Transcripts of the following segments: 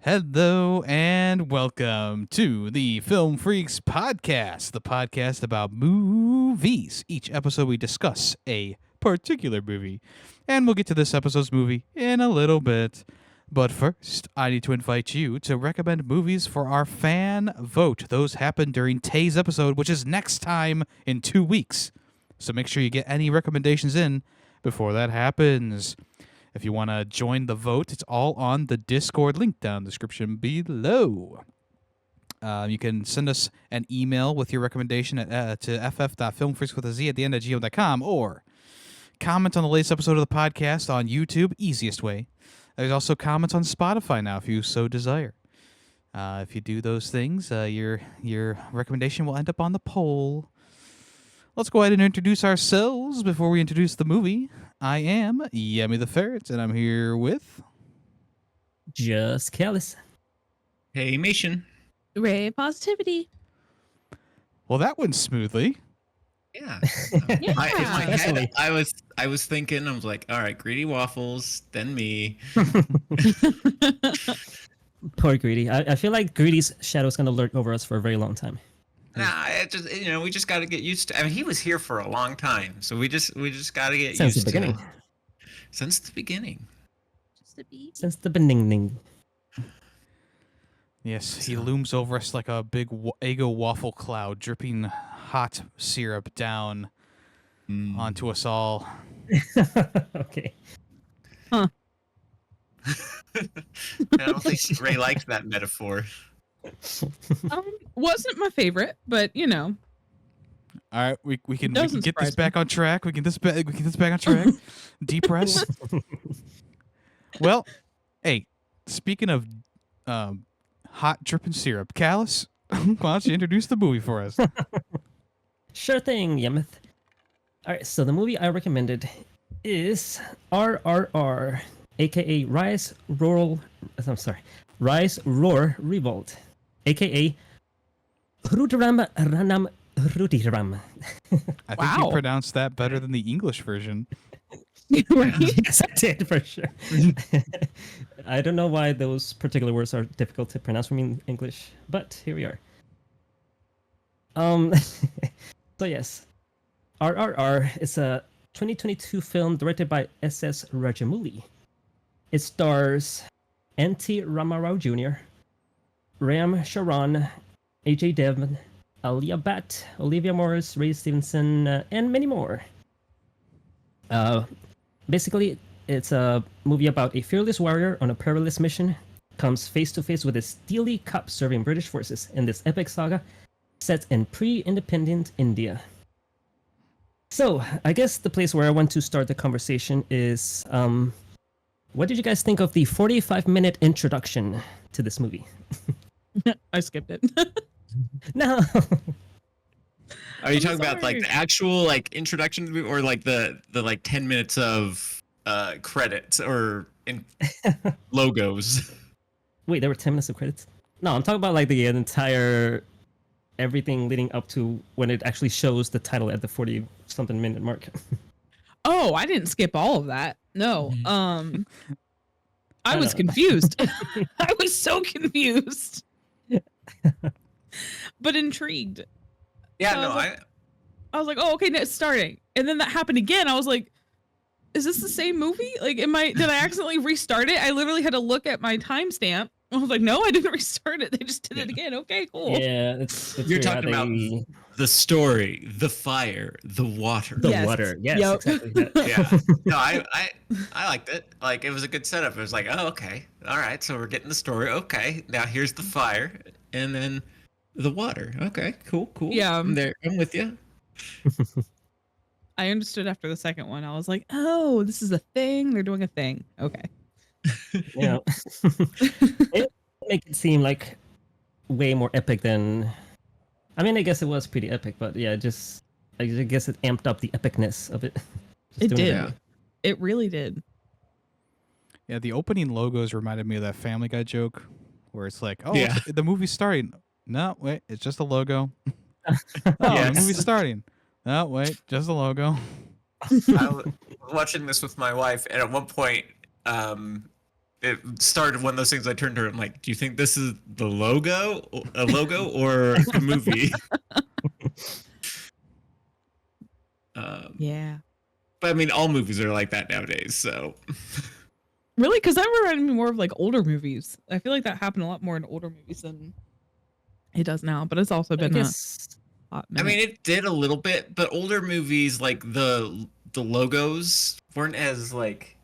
Hello and welcome to the Film Freakz podcast, the podcast about movies. Each episode we discuss a particular movie, and we'll get to this episode's movie in a little bit. But first, I need to invite you to recommend movies for our fan vote. Those happen during today's episode, which is next time in 2 weeks. So make sure you get any recommendations in before that happens. If you want to join the vote, it's all on the Discord link down in the description below. You can send us an email with your recommendation to ff.filmfreaks@gmail.com or comment on the latest episode of the podcast on YouTube, easiest way. There's also comments on Spotify now if you so desire. If you do those things, your recommendation will end up on the poll. Let's go ahead and introduce ourselves before we introduce the movie. I am Yemmy the Ferret, and I'm here with... Just Callus. Hey, Mation. Ray Positivity. Well, that went smoothly. Yeah. Yeah. In my head, I was thinking, I was like, all right, Greedy Waffles, then me. Poor Greedy. I feel like Greedy's shadow is going to lurk over us for a very long time. Nah, we just got to get used to. I mean, he was here for a long time, so we just got to get Since used the to beginning. it. Since the beginning. Just a bee. Since the beginning. Yes, he looms over us like a big Eggo waffle cloud, dripping hot syrup down onto us all. Okay. I don't think Ray liked that metaphor. Wasn't my favorite, but you know. All right, we can Doesn't get this surprise me. back on track. We can get this back on track. Deep press. Well, hey, speaking of hot dripping syrup, Callus, why don't you introduce the movie for us? Sure thing, Yemeth. Alright, so the movie I recommended is RRR, aka Rise Roar Revolt, aka Rudaram Ranam Rudiram. I think Wow. you pronounced that better than the English version. Yes, I did for sure. I don't know why those particular words are difficult to pronounce for me in English, but here we are. So yes, RRR is a 2022 film directed by S.S. Rajamouli. It stars N.T. Ramarao Jr., Ram Sharan, A.J. Devon, Alia Bhatt, Olivia Morris, Ray Stevenson, and many more. Basically, it's a movie about a fearless warrior on a perilous mission comes face to face with a steely cop serving British forces in this epic saga set in pre-independent India. So, I guess the place where I want to start the conversation is, what did you guys think of the 45-minute introduction to this movie? I skipped it. No. Are you I'm talking about like sorry. the actual like introduction to the movie, or like the like 10 minutes of credits or logos? Wait, there were 10 minutes of credits? No, I'm talking about like the entire everything leading up to when it actually shows the title at the 40-something minute mark. Oh, I didn't skip all of that. No. I was know. confused. I was so confused. But intrigued. Yeah, So no, I was like, oh, okay, no, it's starting. And then that happened again. I was like, is this the same movie? Like, did I accidentally restart it? I literally had to look at my timestamp. I was like, no, I didn't restart it. They just did it again. Okay, cool. Yeah, it's You're weird how talking about they- the story, the fire, the water. the Yes. water. Yes, Yep. exactly. that. Yeah. No, I liked it. Like, it was a good setup. It was like, oh, okay. All right, so we're getting the story. Okay. Now here's the fire and then the water. Okay, cool. Yeah. I'm there. I'm with you. I understood after the second one. I was like, oh, this is a thing. They're doing a thing. Okay. Yeah. It make it seem like way more epic than. I mean, I guess it was pretty epic, but yeah, just I guess it amped up the epicness of it. Just It doing did. Yeah. It really did. Yeah, the opening logos reminded me of that Family Guy joke where it's like, oh, Yeah. the movie's starting. No, wait, it's just a logo. Oh, Yes. the movie's starting. No, wait, just a logo. I was watching this with my wife, and at one point, it started one of those things. I turned to her. I'm like, "Do you think this is a logo or a movie?" Yeah. But I mean, all movies are like that nowadays. So Really? Because that reminded me more of like older movies. I feel like that happened a lot more in older movies than it does now. But it's also been a hot I minute. mean, it did a little bit, but older movies like the logos weren't as like,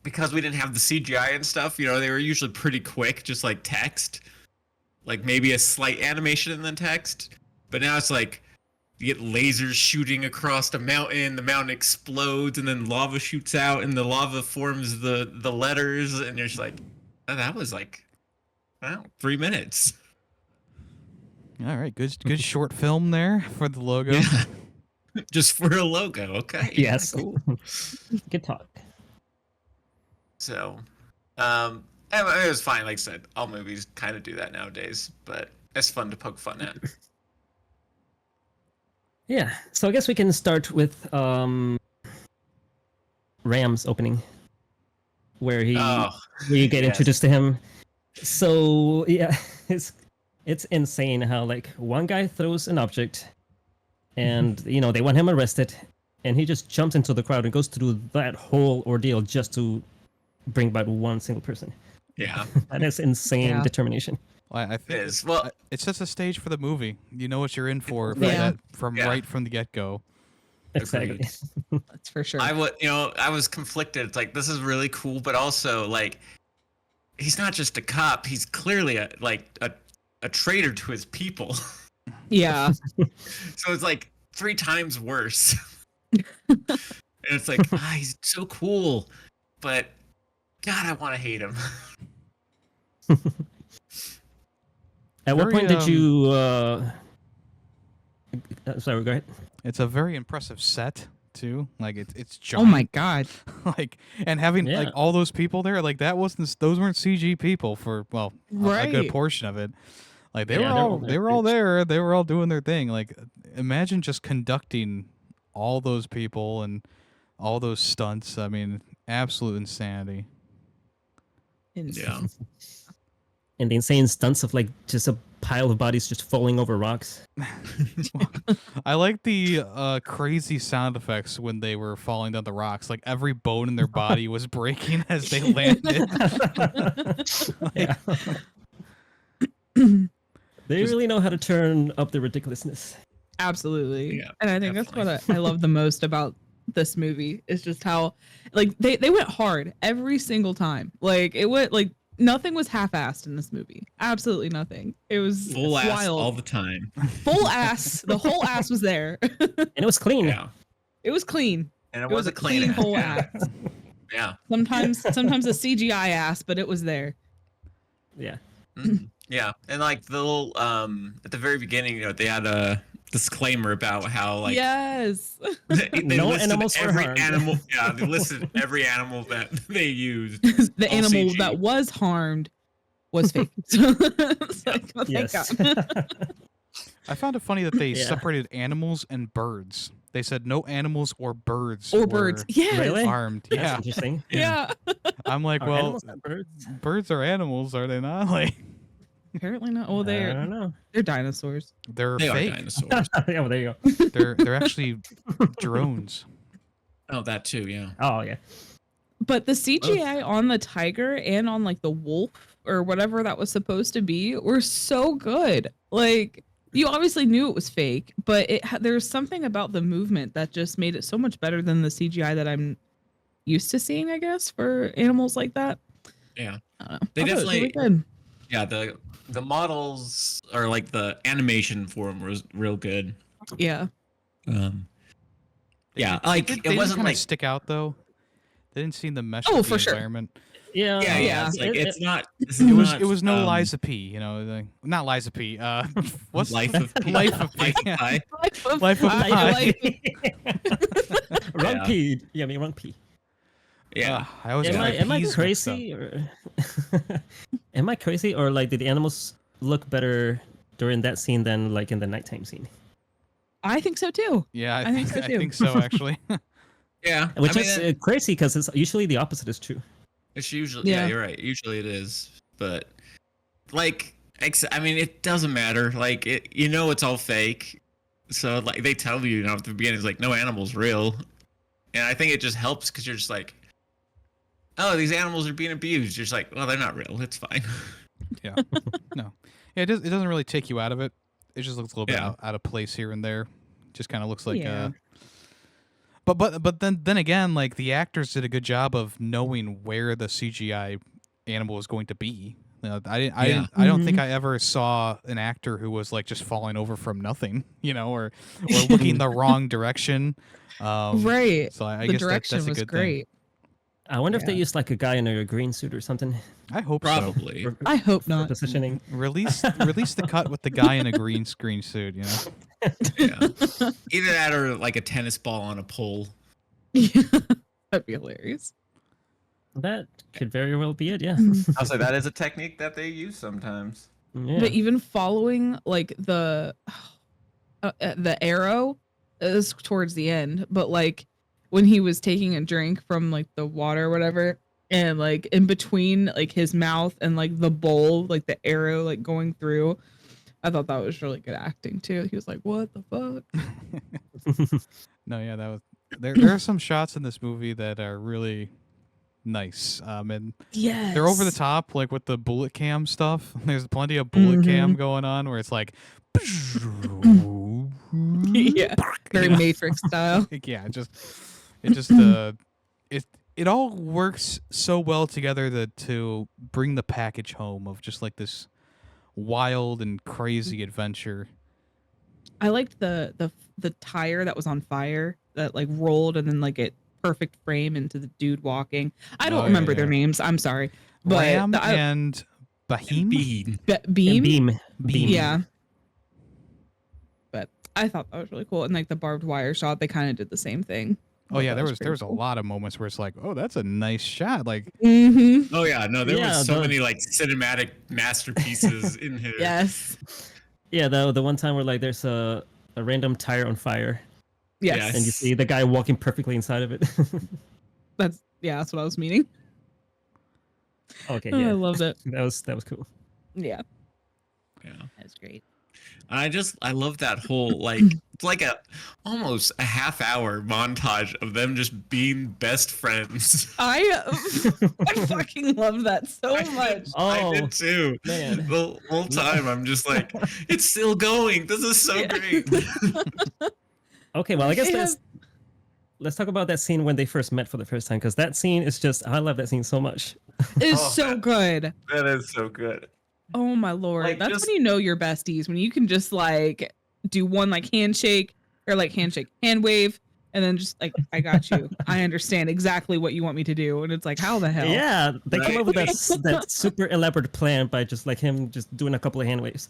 because we didn't have the CGI and stuff. You know, they were usually pretty quick, just like text, like maybe a slight animation and then text. But now it's like, you get lasers shooting across the mountain explodes, and then lava shoots out, and the lava forms the letters, and you're just like, oh, that was like, wow, 3 minutes. All right, good short film there for the logo. Yeah. Just for a logo, okay. Yes. Cool. Good talk. So, I mean, it was fine. Like I said, all movies kind of do that nowadays, but it's fun to poke fun at. Yeah. So I guess we can start with Ram's opening, where you get yes. introduced to him. So yeah, it's insane how like one guy throws an object, and they want him arrested, and he just jumps into the crowd and goes through that whole ordeal just to bring back one single person. Yeah. That is insane determination. Well, I think It is. Well, it sets a stage for the movie. You know what you're in for Yeah. that from right from the get-go. Exactly. That's for sure. I was conflicted. It's like, this is really cool, but also like, he's not just a cop. He's clearly a traitor to his people. Yeah. So it's like 3 times worse. And it's like, he's so cool, but God, I want to hate him. At what Very, point did you? Sorry, go ahead. It's a very impressive set too. Like it's Oh giant. my god. Like, and having Yeah. like all those people there, like those weren't CG people for a good Right. portion of it. Like they Yeah, were all there. They were all doing their thing. Like imagine just conducting all those people and all those stunts. I mean, absolute insanity. Yeah. And the insane stunts of like just a pile of bodies just falling over rocks. I like the crazy sound effects when they were falling down the rocks. Like every bone in their body was breaking as they landed. Yeah. They really know how to turn up the ridiculousness. Absolutely. Yeah, And I think that's what I love the most about this movie is just how like they went hard every single time. Like it went like nothing was half-assed in this movie. Absolutely nothing. It was Full ass wild. all the time. Full ass. The whole ass was there. And it was clean. Yeah. It was clean. And It was a clean clean ass. whole Yeah. ass. Yeah. Sometimes a CGI ass, but it was there. Yeah. Mhm. Yeah. And like the little at the very beginning, they had a disclaimer about how like Yes. they No listed animals were every harmed. animal. Yeah, they listed every animal that they used. The All animal CG. that was harmed was fake. So it's like, oh, thank Yes. God. I found it funny that they Yeah. separated animals and birds. They said no animals or birds Or were birds. Yes. Really? harmed. That's Yeah. interesting. Yeah. I'm like, Are well, animals not birds? birds are animals, are they not? Like Apparently not. Well, I they're don't know. dinosaurs. they're They are fake. dinosaurs. Yeah, well, there you go. They're actually drones. Oh, that too. Yeah. Oh, yeah. But the CGI on the tiger and on like the wolf or whatever that was supposed to be were so good. Like you obviously knew it was fake, but there's something about the movement that just made it so much better than the CGI that I'm used to seeing, I guess, for animals like that. Yeah. I don't know. They I thought it was really definitely- good. Yeah. The models or like the animation for them was real good. Yeah. Yeah. Like They it didn't wasn't kinda like. stick out though. They didn't seem to mesh Oh, with the for sure. environment. Yeah. Yeah. Yeah. It's like it's not. It was no Liza P. You know, like, not Liza P. What's Life of Pi. Life of Pi? Life of Yeah. Pi. Life of Pi, Pi. Wrong Yeah. P. Yeah, I mean, wrong P. Yeah. I always Am get I, my am I Ps mixed up. crazy or am I crazy or like did the animals look better during that scene than like in the nighttime scene? I think so too. Yeah, I think so, I too. think so actually. Yeah. Which I mean, is crazy because it's usually the opposite is true. It's usually Yeah. you're right. Usually it is, but like I mean, it doesn't matter. Like it's all fake. So like they tell you, at the beginning, it's like no animal's real, and I think it just helps because you're just like, oh, these animals are being abused. You're just like, well, they're not real. It's fine. Yeah. No. Yeah, it doesn't really take you out of it. It just looks a little bit Yeah. out of place here and there. Just kind of looks like Yeah. but then again, like the actors did a good job of knowing where the CGI animal was going to be. I don't think I ever saw an actor who was like just falling over from nothing, or looking the wrong direction. Right. So I The guess direction that's a was good great. I wonder if they Yeah. used like a guy in a green suit or something. thing. I hope Probably. For- I hope for not. positioning. so. Release the cut with the guy in a green screen suit. Yeah. Either that or like a tennis ball on a pole. That'd be hilarious. That could very well be it. Yeah. I'll say that is a technique that they use sometimes. Yeah. But even following like the arrow is towards the end, but like when he was taking a drink from like the water or whatever, and like in between like his mouth and like the bowl, like the arrow like going through, I thought that was really good acting too. He was like, "What the fuck?" No, yeah, that was there are some shots in this movie that are really nice. And Yes, they're over the top, like with the bullet cam stuff. There's plenty of bullet cam going on where it's like, Yeah, very Matrix style. yeah, it all works so well together to bring the package home of just like this wild and crazy adventure. I liked the tire that was on fire that like rolled and then like it perfect frame into the dude walking. I don't Oh, yeah, remember their yeah. names. I'm sorry, but Ram and Bahim. Bean. beam. Beam. Yeah. But I thought that was really cool. And like the barbed wire shot, they kind of did the same thing. Oh yeah, there That was pretty a cool. lot of moments where it's like, oh, that's a nice shot. Like, Mm-hmm. Oh yeah, no, there Yeah, was so the- many like cinematic masterpieces in here. Yes. Yeah, the one time where like there's a random tire on fire Yes. Yes. and you see the guy walking perfectly inside of it. That's what I was meaning. Okay, Oh, I yeah. loved it. That was cool. Yeah. Yeah. That's great. I love that whole like it's like almost a half hour montage of them just being best friends. I fucking love that so much. I Oh, did too. man. The whole time I'm just like, it's still going. This is so Yeah. great. Okay, well, I guess Yeah. let's talk about that scene when they first met for the first time, because that scene is just, I love that scene so much. It's Oh, so good. That is so good. Oh my lord. Like, That's just- when you know you're besties, when you can just like do one like handshake or like hand wave, and then just like, I got you. I understand exactly what you want me to do. And it's like, how the hell? Yeah, they come Right? up with that super elaborate plan by just like him just doing a couple of hand waves.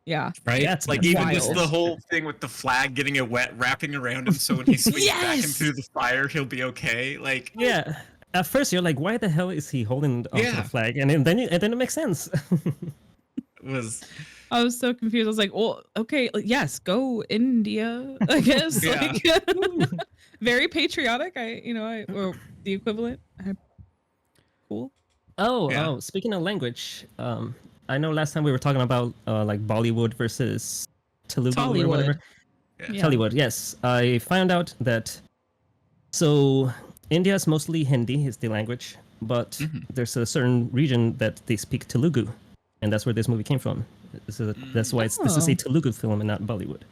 Yeah. Right? That's Like even just wild. the whole thing with the flag getting it wet, wrapping around him so when he swings back Yes! into the fire, he'll be okay. Like Yeah. At first, you're like, why the hell is he holding onto Yeah. the flag? And then it makes sense. it was I was so confused. I was like, well, okay, like, yes, go India, I guess. Yeah. Like, very patriotic. Or the equivalent. Cool. Yeah. Oh, speaking of language, I know last time we were talking about like Bollywood versus Telugu or Tollywood. whatever. Yeah. Tollywood, yes. I found out that so India is mostly Hindi is the language, but Mhm. there's a certain region that they speak Telugu, and that's where this movie came from. That's why this is a Oh. Telugu film and not Bollywood.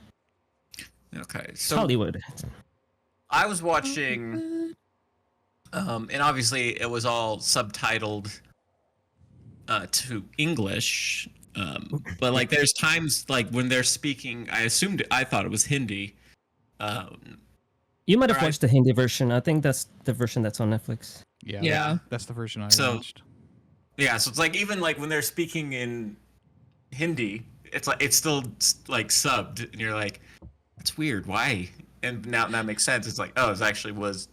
okay. So Tollywood. I was watching and obviously it was all subtitled to English. But like there's times like when they're speaking, I thought it was Hindi. You might have Alright. watched the Hindi version. I think that's the version that's on Netflix. Yeah, Yeah. that's the version I So- watched. Yeah, so it's like even like when they're speaking in Hindi, it's like it's still like subbed, and you're like, that's weird. Why? And now that makes sense. It's like, oh, it actually was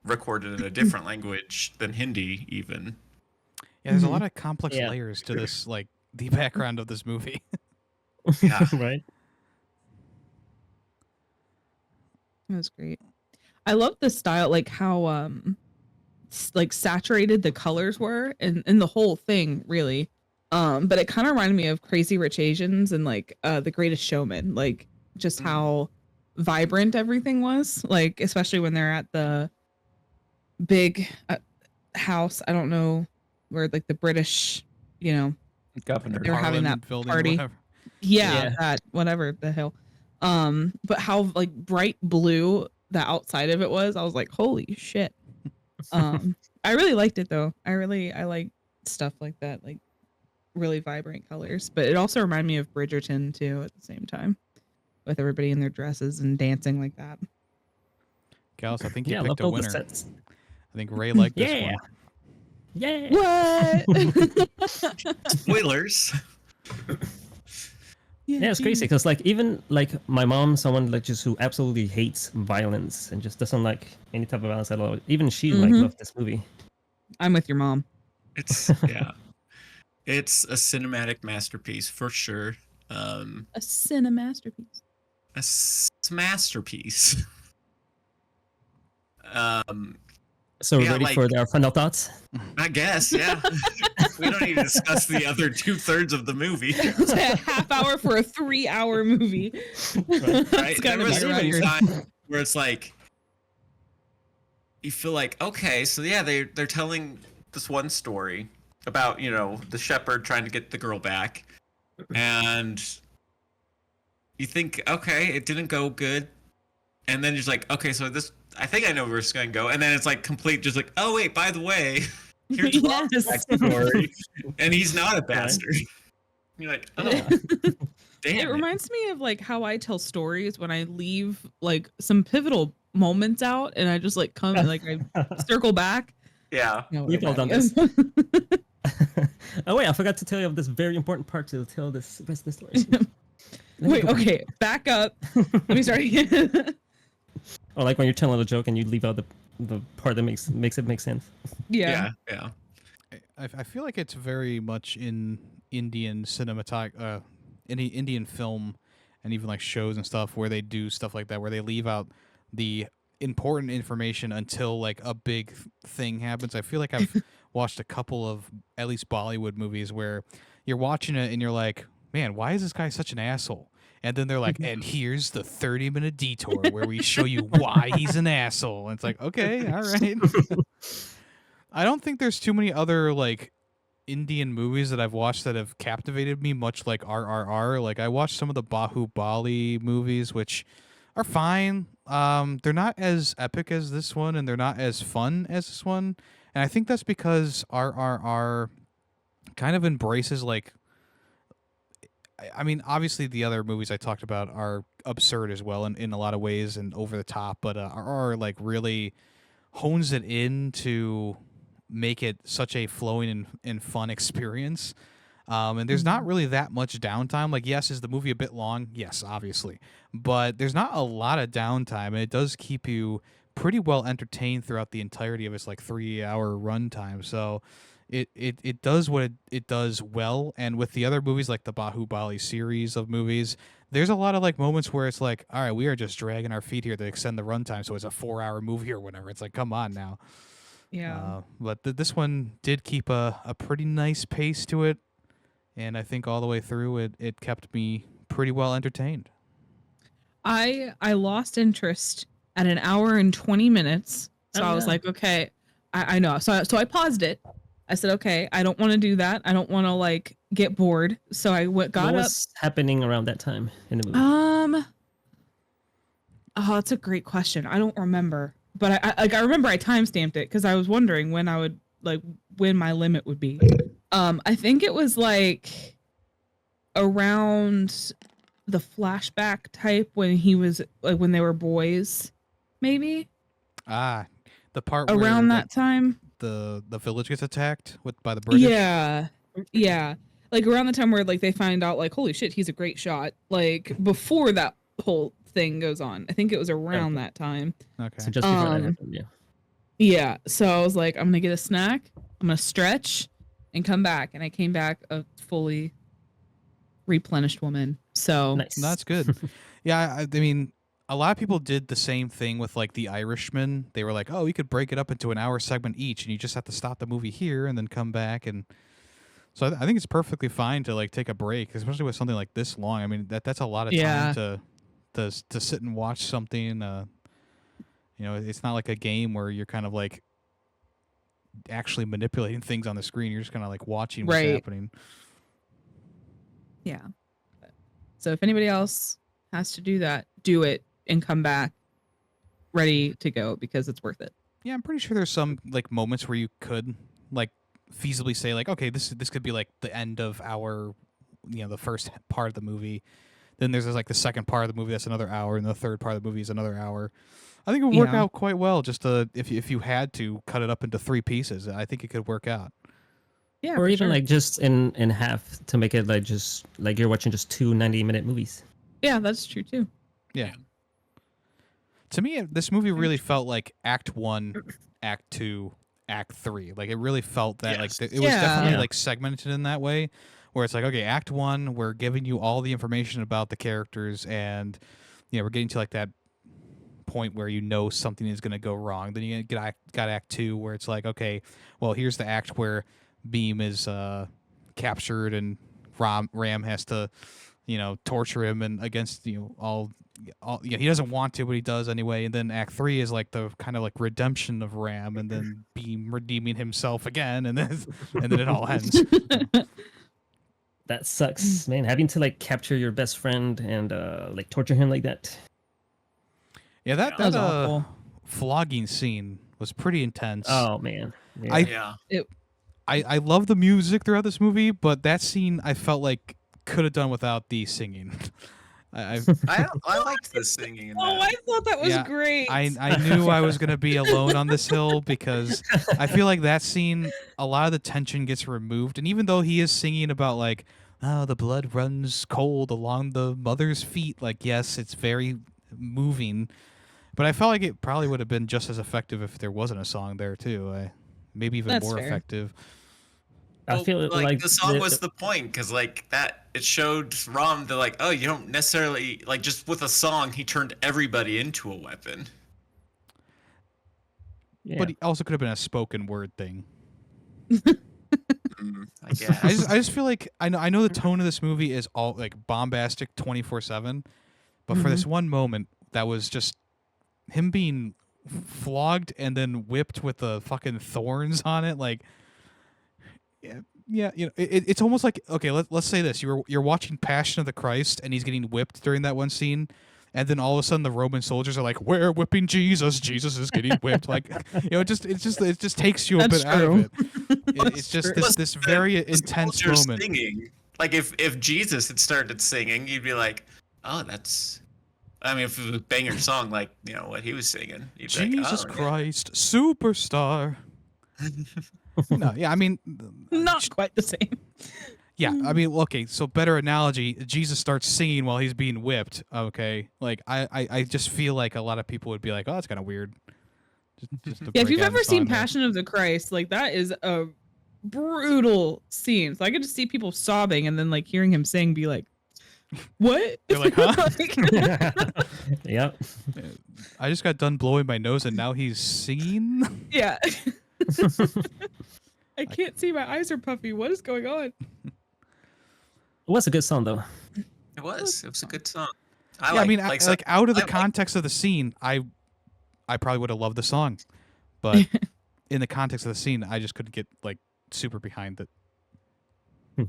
recorded in a different language than Hindi, even. Yeah, there's a Mhm. lot of complex Yeah. layers to this, like the background of this movie. Yeah. Right? That was great. I love the style, like how like saturated the colors were in the whole thing, really. But it kind of reminded me of Crazy Rich Asians and like The Greatest Showman, like just how vibrant everything was, like especially when they're at the big house. I don't know where like the British, you know, Governor. they're having that Parliament building or party. whatever. Yeah, that whatever the hell. But how like bright blue the outside of it was, I was like, holy shit. I really liked it though. I like stuff like that, like really vibrant colors. But it also reminded me of Bridgerton too at the same time, with everybody in their dresses and dancing like that. Gallus, I think you Yeah, I picked love a all the winner. sets. I think Ray liked this Yeah. one. Yeah. What? Spoilers. Yeah, it's crazy because like even like my mom, someone like just who absolutely hates violence and just doesn't like any type of violence at all. Even she like Mhm. loved this movie. I'm with your mom. It's it's a cinematic masterpiece for sure. A cinema masterpiece. A masterpiece. So we're Yeah, ready like- for our final thoughts. I guess, yeah. We don't need to discuss the other 2/3 of the movie. It's a half hour for a 3-hour movie. Right? That's There gotta was be a so many record. times where it's like you feel like, okay, so yeah, they're telling this one story about, you know, the shepherd trying to get the girl back. And you think, okay, it didn't go good. And then you're just like, okay, so this I think I know where it's gonna go. And then it's like complete just like, oh wait, by the way, here's Rob's Yes. backstory. And he's not a bastard. You're like, oh damn. It reminds me of like how I tell stories when I leave like some pivotal moments out and I just like come and like I circle back. Yeah. You know, We've all whatever done that is. Oh wait, I forgot to tell you of this very important part to tell this rest of the story. Let me Wait, go back. okay, back up. Let me start again. Or like when you're telling a joke and you leave out the part that makes it make sense. Yeah. Yeah. I feel like it's very much in Indian Indian film and even like shows and stuff where they do stuff like that, where they leave out the important information until like a big thing happens. I feel like I've watched a couple of at least Bollywood movies where you're watching it and you're like, man, why is this guy such an asshole? And then they're like, and here's the 30-minute detour where we show you why he's an asshole. And it's like, okay, all right. I don't think there's too many other like Indian movies that I've watched that have captivated me much like RRR. Like I watched some of the Bahubali movies, which are fine. They're not as epic as this one, and they're not as fun as this one. And I think that's because RRR kind of embraces like, I mean, obviously the other movies I talked about are absurd as well in a lot of ways and over the top, but RRR like really hones it in to make it such a flowing and fun experience. And there's not really that much downtime. Like, yes, is the movie a bit long? Yes, obviously. But there's not a lot of downtime, and it does keep you pretty well entertained throughout the entirety of its like 3-hour runtime. So it does what it does well. And with the other movies like the Bahubali series of movies, there's a lot of like moments where it's like, all right, we are just dragging our feet here to extend the runtime, so it's a 4-hour movie or whatever. It's like, come on now. Yeah. But this one did keep a pretty nice pace to it, and I think all the way through it kept me pretty well entertained. I lost interest at 1 hour and 20 minutes. So Oh, I was yeah. like, okay, I know. So I paused it. I said, okay, I don't want to do that. I don't want to like get bored. So I got What up. was happening around that time in the movie? Oh, that's a great question. I don't remember, but I remember I timestamped it because I was wondering when I would like when my limit would be. I think it was like around the flashback type when he was like when they were boys, maybe The part around where that time. the village gets attacked by the British. Yeah, like around the time where like they find out like holy shit he's a great shot, like before that whole thing goes on. I think it was around that time. Okay. So just before that Um, happened, Yeah, so I was like, I'm gonna get a snack, I'm gonna stretch, and come back. And I came back a fully replenished woman. So nice. That's good. Yeah, I mean, a lot of people did the same thing with like The Irishman. They were like, oh, we could break it up into an hour segment each, and you just have to stop the movie here and then come back. And so I think it's perfectly fine to like take a break, especially with something like this long. I mean, that's a lot of Yeah. time to sit and watch something. It's not like a game where you're kind of like actually manipulating things on the screen. You're just kind of like watching what's Right. happening. Yeah. So if anybody else has to do that, do it and come back ready to go because it's worth it. Yeah, I'm pretty sure there's some like moments where you could like feasibly say like, okay, this could be like the end of our, the first part of the movie. Then there's like the second part of the movie that's another hour, and the third part of the movie is another hour. I think it would work Yeah. out quite well. Just if you had to cut it up into 3 pieces, I think it could work out. Yeah. Or for even sure. like just in half to make it like just like you're watching just 2 90-minute movies. Yeah, that's true too. Yeah. To me, this movie really felt like Act 1, Act 2, Act 3. Like it really felt that Yes. it was Yeah. definitely Yeah. like segmented in that way, where it's like, okay, Act 1, we're giving you all the information about the characters, and we're getting to like that point where something is going to go wrong. Then you got Act 2, where it's like, okay, well, here's the act where Beam is captured and Ram has to torture him and against all he doesn't want to, but he does anyway. And then Act 3 is like the kind of like redemption of Ram, and then Beam redeeming himself again, and then it all ends. That sucks, man. Having to like capture your best friend and like torture him like that. Yeah, That was awful. flogging scene was pretty intense. Oh man. Yeah. Yeah. I love the music throughout this movie, but that scene I felt like could have done without the singing. I liked the singing in that. Oh, I thought that was Yeah, great. I knew I was gonna be alone on this hill, because I feel like that scene, a lot of the tension gets removed, and even though he is singing about like, oh, the blood runs cold along the mother's feet, like yes, it's very moving, but I felt like it probably would have been just as effective if there wasn't a song there too. Maybe even That's more fair. effective. I feel like the song was the point, because like that it showed Ram that like, oh, you don't necessarily like just with a song he turned everybody into a weapon. yeah. But it also could have been a spoken word thing. I guess. I just feel like I know the tone of this movie is all like bombastic 24/7, but for this one moment that was just him being flogged and then whipped with the fucking thorns on it, like yeah, it's almost like, okay, let's say this: you're watching Passion of the Christ, and he's getting whipped during that one scene, and then all of a sudden the Roman soldiers are like, "We're whipping Jesus. Jesus is getting whipped." Like, it just takes you a That's bit out of true. it. It's just true. this very intense Soldiers moment. Singing. Like if Jesus had started singing, you'd be like, oh, that's. I mean, if it was a banger song like what he was singing, you'd be Jesus like, oh, Christ, superstar. No, yeah, I mean, Not quite the same. yeah, I mean, okay, so better analogy, Jesus starts singing while he's being whipped, okay? Like, I just feel like a lot of people would be like, oh, that's kind of weird. Just to Yeah, if break you've out ever in seen song there. Passion of the Christ, like that is a brutal scene. So I could just see people sobbing and then like hearing him sing, be like, "What?" You're like, huh? Yep. I just got done blowing my nose, and now he's singing? Yeah. I can't see. My eyes are puffy. What is going on? It was a good song though. It was a good song. Yeah, I mean, so- like out of the I like- context of the scene, I probably would have loved the song, but in the context of the scene, I just couldn't get like super behind it.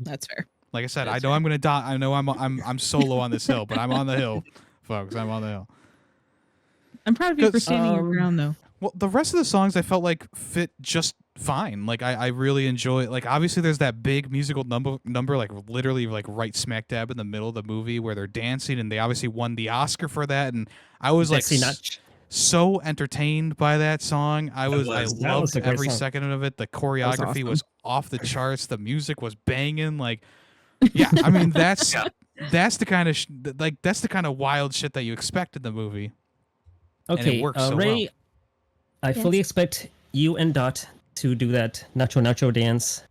That's fair. Like I said, I That's know I'm gonna die. I know I'm solo on this hill, but I'm on the hill, folks. I'm on the hill. I'm proud of you for 'Cause, standing your ground, though. Well, the rest of the songs I felt like fit just fine. Like I really enjoy. Like obviously, there's that big musical number, like literally like right smack dab in the middle of the movie where they're dancing, and they obviously won the Oscar for that. And I was like Dixie Notch. so entertained by that song. I That loved was a great every song. second of it. The choreography was awesome. off the charts. The music was banging. Like, yeah, I mean that's Yeah. that's the kind of that's the kind of wild shit that you expect in the movie. And it Okay, works so Ray, well. I fully expect you and Dot to do that nacho dance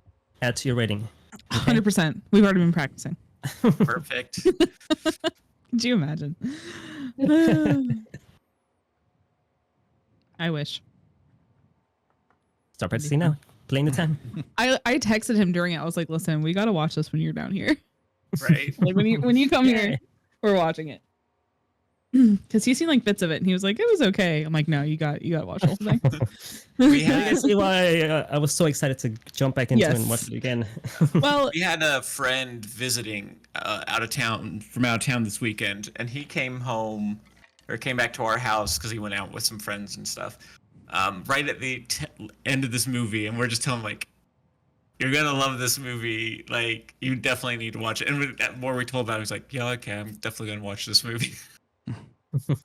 at your rating. 100%. We've already been practicing. Perfect. Could you imagine? I wish. Start practicing now. Playing the time. I texted him during it. I was like, listen, we gotta watch this when you're down here. Right. Like when you come Yeah. here, we're watching it. Because he's seen like bits of it and he was like, it was okay. I'm like, no, you got to watch the whole thing. We You had guys see why I was so excited to jump back into it and Yes. watch it again. Well, we had a friend visiting out of town this weekend, and he came home or came back to our house because he went out with some friends and stuff. Right at the end of this movie, and we're just telling him like, "You're gonna love this movie. Like, you definitely need to watch it." And the more we told about it, he was like, "Yeah, okay, I'm definitely gonna watch this movie." So,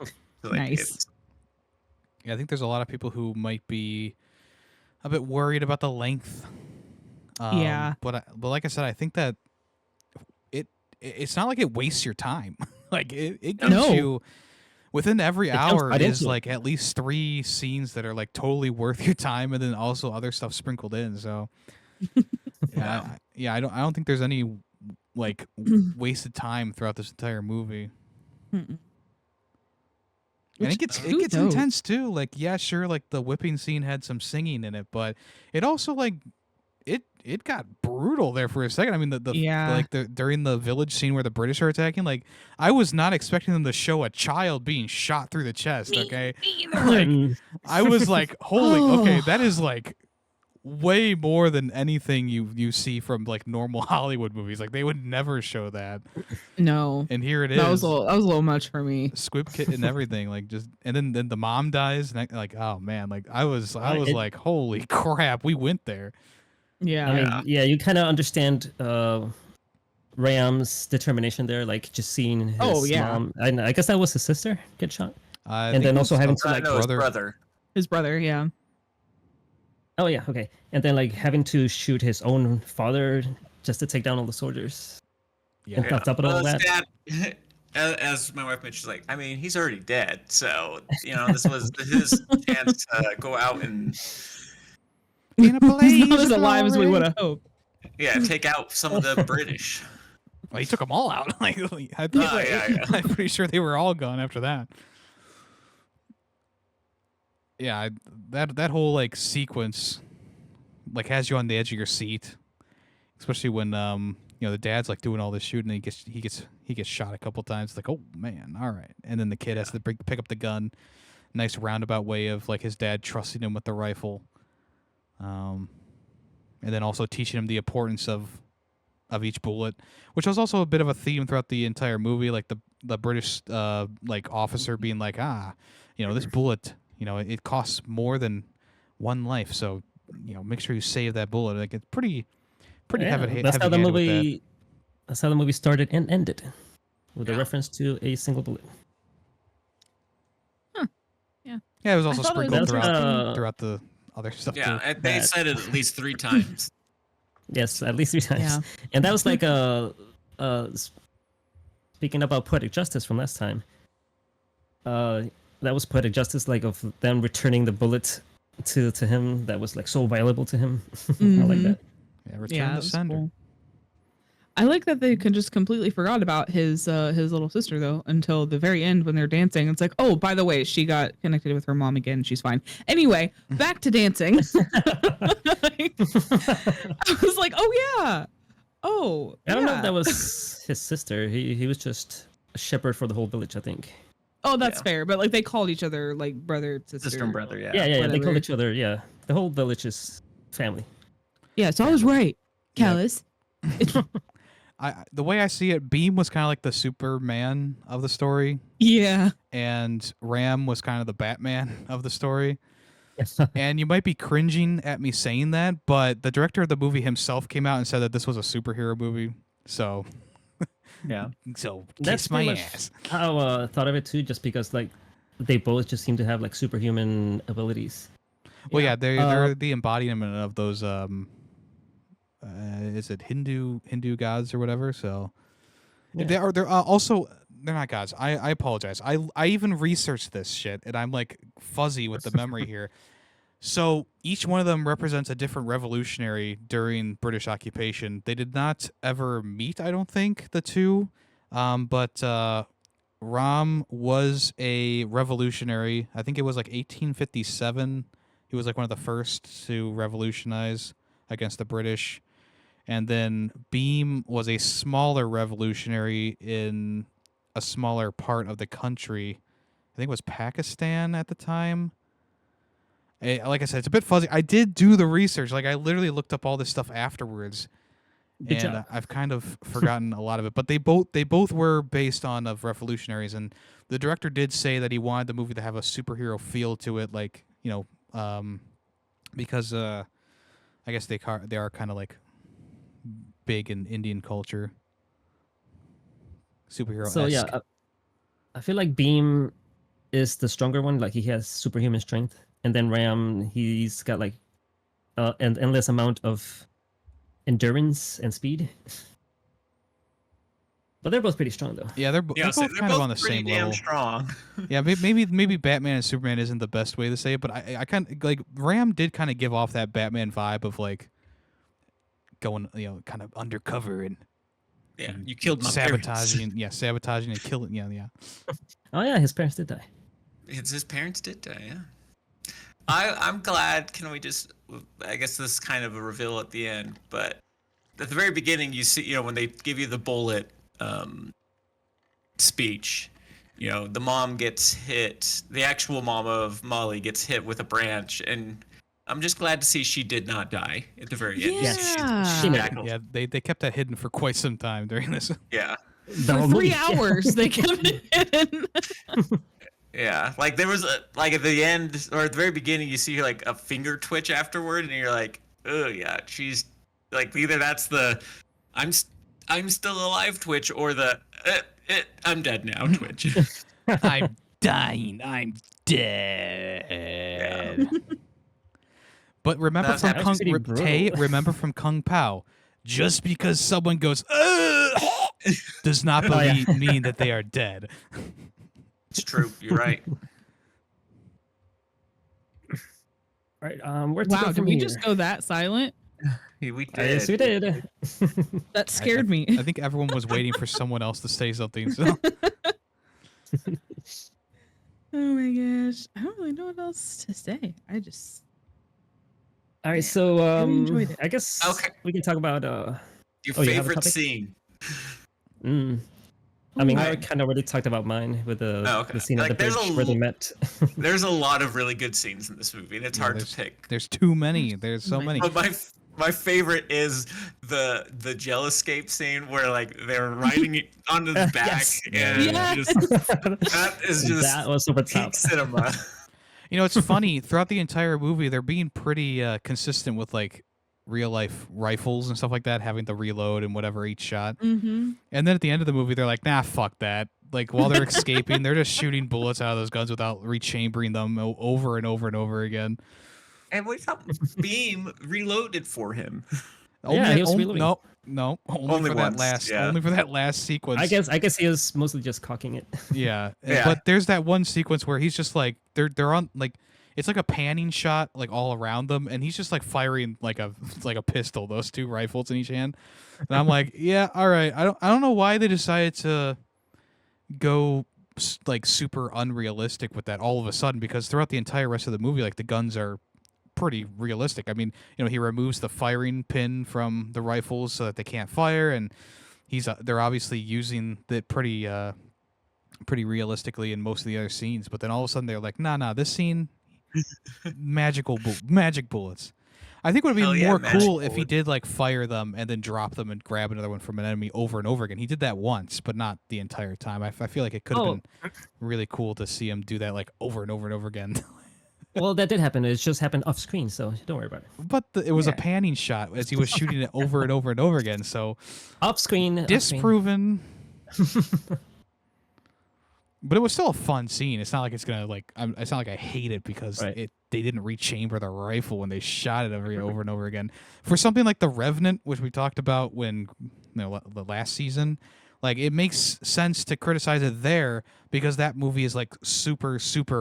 like, Nice. it's- Yeah, I think there's a lot of people who might be a bit worried about the length. Yeah. But like I said, I think that it's not like it wastes your time. Like it gives No. you within every It jumps hour right is into it. like at least 3 scenes that are like totally worth your time, and then also other stuff sprinkled in. So I don't think there's any like wasted time throughout this entire movie. mm-mm. And Which- it who gets knows? intense too. Like, yeah, sure, like the whipping scene had some singing in it, but it also like it got brutal there for a second. I mean, Yeah. during the village scene where the British are attacking, like I was not expecting them to show a child being shot through the chest. Okay, like I was like, holy, okay, that is like way more than anything you see from like normal Hollywood movies. Like they would never show that, No. and here it is. That was a little much for me. Squib Kit and everything, like just, and then the mom dies, and like, oh man, like I was It- like, holy crap, we went there. Yeah. I mean, yeah, you kind of understand Rayam's determination there, like just seeing his Oh, yeah. mom. And I guess that was his sister get shot. I And think then it also was having some- to, like, no, his brother. brother. His brother, yeah. Oh yeah, okay. And then like having to shoot his own father just to take down all the soldiers. Yeah. And on top of all Well, that, his dad, as my wife mentioned, she's like, I mean, he's already dead, so this was his chance to go out and In a He's not blaze as of alive as we glory. would have hoped. take out some of the British. Well, he took them all out. Like, I think, Yeah. I'm pretty sure they were all gone after that. Yeah, that whole like sequence, like has you on the edge of your seat, especially when the dad's like doing all this shooting, and he gets shot a couple times. Like, oh man, all right, and then the kid has to pick up the gun. Nice roundabout way of like his dad trusting him with the rifle, and then also teaching him the importance of each bullet, which was also a bit of a theme throughout the entire movie. Like the British like officer being like, this bullet, it costs more than one life, so make sure you save that bullet. Like it's pretty yeah, heavy. that's how the heavy-handed with that. movie. That's how the movie started and ended, with a Yeah. reference to a single bullet. Yeah, it was also I thought it was sprinkled interesting. throughout the other stuff Yeah, too. and they That- said it at least 3 times. Yes, at least 3 times. Yeah. And that was like speaking about poetic justice from last time. That was poetic justice, like of them returning the bullet to him. That was like so valuable to him. I like Mhm. that. Yeah, return Yeah, to it was sender. cool. I like that they just completely forgot about his little sister though until the very end when they're dancing. It's like, oh, by the way, she got connected with her mom again. She's fine. Anyway, back to dancing. I was like, oh yeah, oh. I don't know if yeah. that was his sister. He was just a shepherd for the whole village, I think. Oh, that's Yeah. fair. But like they called each other like brother, sister, Sister and brother, yeah. Yeah, they whatever. call each other. Yeah, the whole village is family. Yeah, so I was right, Yeah. Callus. The way I see it, Beam was kind of like the Superman of the story, Yeah. and Ram was kind of the Batman of the story. And you might be cringing at me saying that, but the director of the movie himself came out and said that this was a superhero movie. So, Yeah. kiss my pretty much ass. how I thought of it too, just because like they both just seem to have like superhuman abilities. Well, Yeah. yeah, they're the embodiment of those. Is it Hindu gods or whatever? So Yeah. they're also they're not gods. I apologize. I even researched this shit, and I'm like fuzzy with the memory here. So each one of them represents a different revolutionary during British occupation. They did not ever meet, I don't think, the two. But Ram was a revolutionary. I think it was like 1857. He was like one of the first to revolutionize against the British. And then Beam was a smaller revolutionary in a smaller part of the country. I think it was Pakistan at the time. Like I said, it's a bit fuzzy. I did do the research. Like I literally looked up all this stuff afterwards. Good And job. I've kind of forgotten a lot of it, but they both were based on of revolutionaries, and the director did say that he wanted the movie to have a superhero feel to it, like because I guess they are kind of like big in Indian culture, superhero. So yeah, I feel like Beam is the stronger one. Like he has superhuman strength, and then Ram, he's got like an endless amount of endurance and speed. But they're both pretty strong though. Yeah, they're both kind of on the pretty same damn level. strong. Yeah, maybe Batman and Superman isn't the best way to say it, but I kind of like Ram did kind of give off that Batman vibe of like going, kind of undercover and Yeah, you killed my parents. sabotaging and killing. Yeah. Oh yeah, his parents did die. His parents did die. Yeah. I'm glad. Can we just? I guess this is kind of a reveal at the end, but at the very beginning, you see, when they give you the bullet speech, the mom gets hit. The actual mom of Molly gets hit with a branch, and I'm just glad to see she did not die at the very end. Yeah. She made it. tackled. Yeah, they kept that hidden for quite some time during this. Yeah. The For whole 3 movie. hours, they kept it hidden. Yeah, like there was at the end or at the very beginning, you see like a finger twitch afterward, and you're like, oh yeah, she's like either that's the I'm still alive twitch or the I'm dead now twitch. I'm dying. I'm dead. But remember That's from actually Kung pretty Tay, brutal. remember from Kung Pao, just because someone goes "Ugh," does not Oh, yeah. mean that they are dead. It's true. You're right. Right. Where to go Wow, did from we here? just go that silent? We did. Yes, we did. That scared me. I think everyone was waiting for someone else to say something. So Oh my gosh. I don't really know what else to say. I just All right, so really enjoyed it. I guess Okay. we can talk about Your Oh, you have a favorite topic? scene. I mean, I Ooh. kind of already talked about mine with Oh, okay. the scene Like, at the there's bridge a where they l- met. There's a lot of really good scenes in this movie, and it's Yeah, hard to pick. there's too many. There's so many. But my favorite is the gel escape scene where like they're riding it onto the back, Yes. and Yeah. that is just That was super peak top. cinema. It's funny throughout the entire movie they're being pretty consistent with like real life rifles and stuff like that, having to reload and whatever each shot. Mm-hmm. And then at the end of the movie, they're like, nah, fuck that. Like, while they're escaping, they're just shooting bullets out of those guns without rechambering them over and over and over again. And we thought Beam reloaded for him. Yeah, he was reloading. No, only Only for once, that last, yeah. only for that last sequence. I guess he was mostly just cocking it. Yeah. Yeah. But there's that one sequence where he's just like, they're on like, it's like a panning shot like all around them, and he's just like firing like a pistol, those two rifles in each hand. And I'm like, yeah, all right. I don't know why they decided to go like super unrealistic with that all of a sudden, because throughout the entire rest of the movie, like the guns are pretty realistic. I mean, he removes the firing pin from the rifles so that they can't fire, and they're obviously using it pretty realistically in most of the other scenes. But then all of a sudden they're like, nah, this scene, magic bullets. I think it would be Hell yeah, more magic cool if he bullet. did like fire them and then drop them and grab another one from an enemy over and over again. He did that once, but not the entire time. I feel like it could have Oh. been really cool to see him do that like over and over and over again. Well, that did happen. It just happened off screen, so don't worry about it. But it was a Yeah. panning shot as he was shooting it over and over and over again. So Off screen. disproven. But it was still a fun scene. It's not like it's gonna like. It's not like I hate it because Right. they didn't rechamber the rifle when they shot it over and over again. For something like The Revenant, which we talked about when the last season, like it makes sense to criticize it there because that movie is like super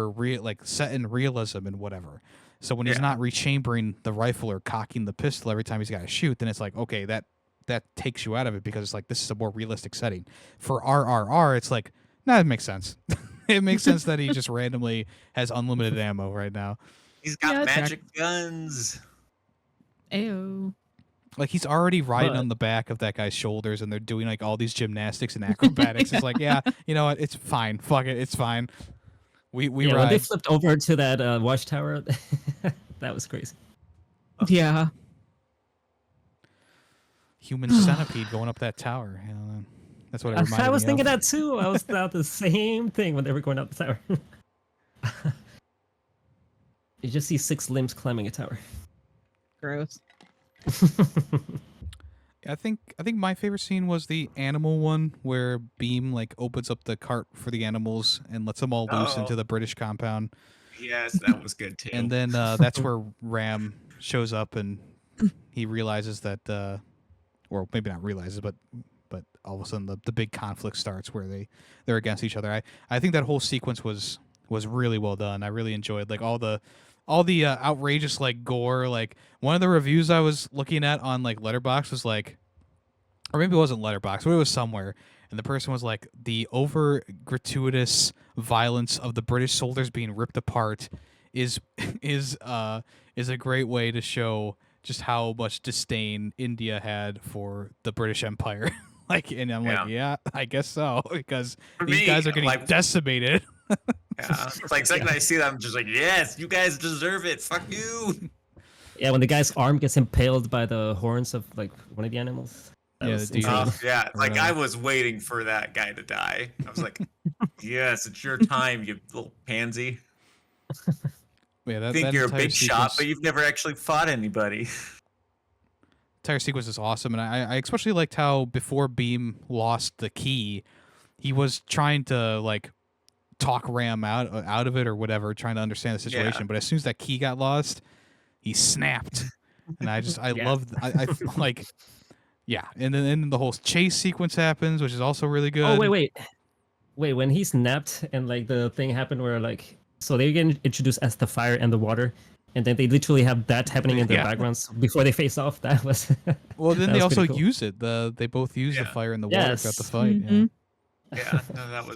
real, like set in realism and whatever. So when he's Yeah. not rechambering the rifle or cocking the pistol every time he's got to shoot, then it's like okay, that takes you out of it because it's like this is a more realistic setting. For RRR, it's like No, it makes sense. It makes sense that he just randomly has unlimited ammo right now. He's got Yeah, magic guns. Ayo. Like he's already riding But- on the back of that guy's shoulders, and they're doing like all these gymnastics and acrobatics. It's like, yeah, you know what? It's fine. Fuck it. It's fine. We yeah, when they ride. flipped over to that watchtower, that was crazy. Yeah. Human centipede going up that tower. You know, that's what it reminded me I was thinking of. that too. I was thought the same thing when they were going up the tower. You just see 6 limbs climbing a tower. Gross. I think my favorite scene was the animal one where Beam like opens up the cart for the animals and lets them all loose into Oh. the British compound, Yes, that was good too. and then that's where Ram shows up and he realizes that, or maybe not realizes, but all of a sudden the big conflict starts where they're against each other. I think that whole sequence was really well done. I really enjoyed like all the outrageous like gore. Like one of the reviews I was looking at on like Letterboxd was like, or maybe it wasn't Letterboxd, but it was somewhere, and the person was like, the over gratuitous violence of the British soldiers being ripped apart is a great way to show just how much disdain India had for the British Empire. Like, and I'm like, yeah, I guess so, because For these me, guys are getting like- decimated. Yeah. It's like second I see that, I'm just like, yes, you guys deserve it. Fuck you. Yeah, when the guy's arm gets impaled by the horns of like one of the animals. That Yeah, was the deer. insane. Yeah, Or like I whatever. was waiting for that guy to die. I was like, yes, it's your time, you little pansy. Yeah, that, Think that you're a entire big shot, sequence- but you've never actually fought anybody. entire sequence is awesome, and I especially liked how before Beam lost the key, he was trying to like talk Ram out of it or whatever, trying to understand the situation. Yeah. But as soon as that key got lost, he snapped, and I Yeah. loved I like, yeah, and then the whole chase sequence happens, which is also really good. Oh wait. When he snapped and like the thing happened where like so they get introduced as the fire and the water, and then they literally have that happening in the Yeah. backgrounds before they face off. That was Well, then that they was also pretty cool. use it. They both use the Yeah. fire and the water throughout the Yes. fight. Yeah. Mhm. Yeah, no,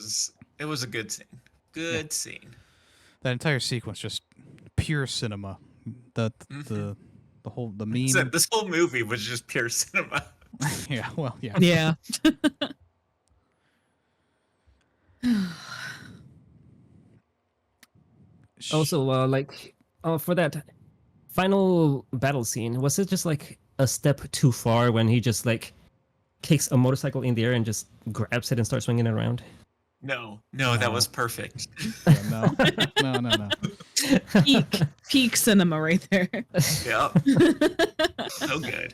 it was a good scene. Good scene. That entire sequence just pure cinema. The meme. So this whole movie was just pure cinema. Yeah, well, yeah. Yeah. also like for that final battle scene. Was it just like a step too far when he just like kicks a motorcycle in the air and just grabs it and starts swinging it around? No, No. that was perfect. Yeah, no. Peak cinema right there. Yeah, so good.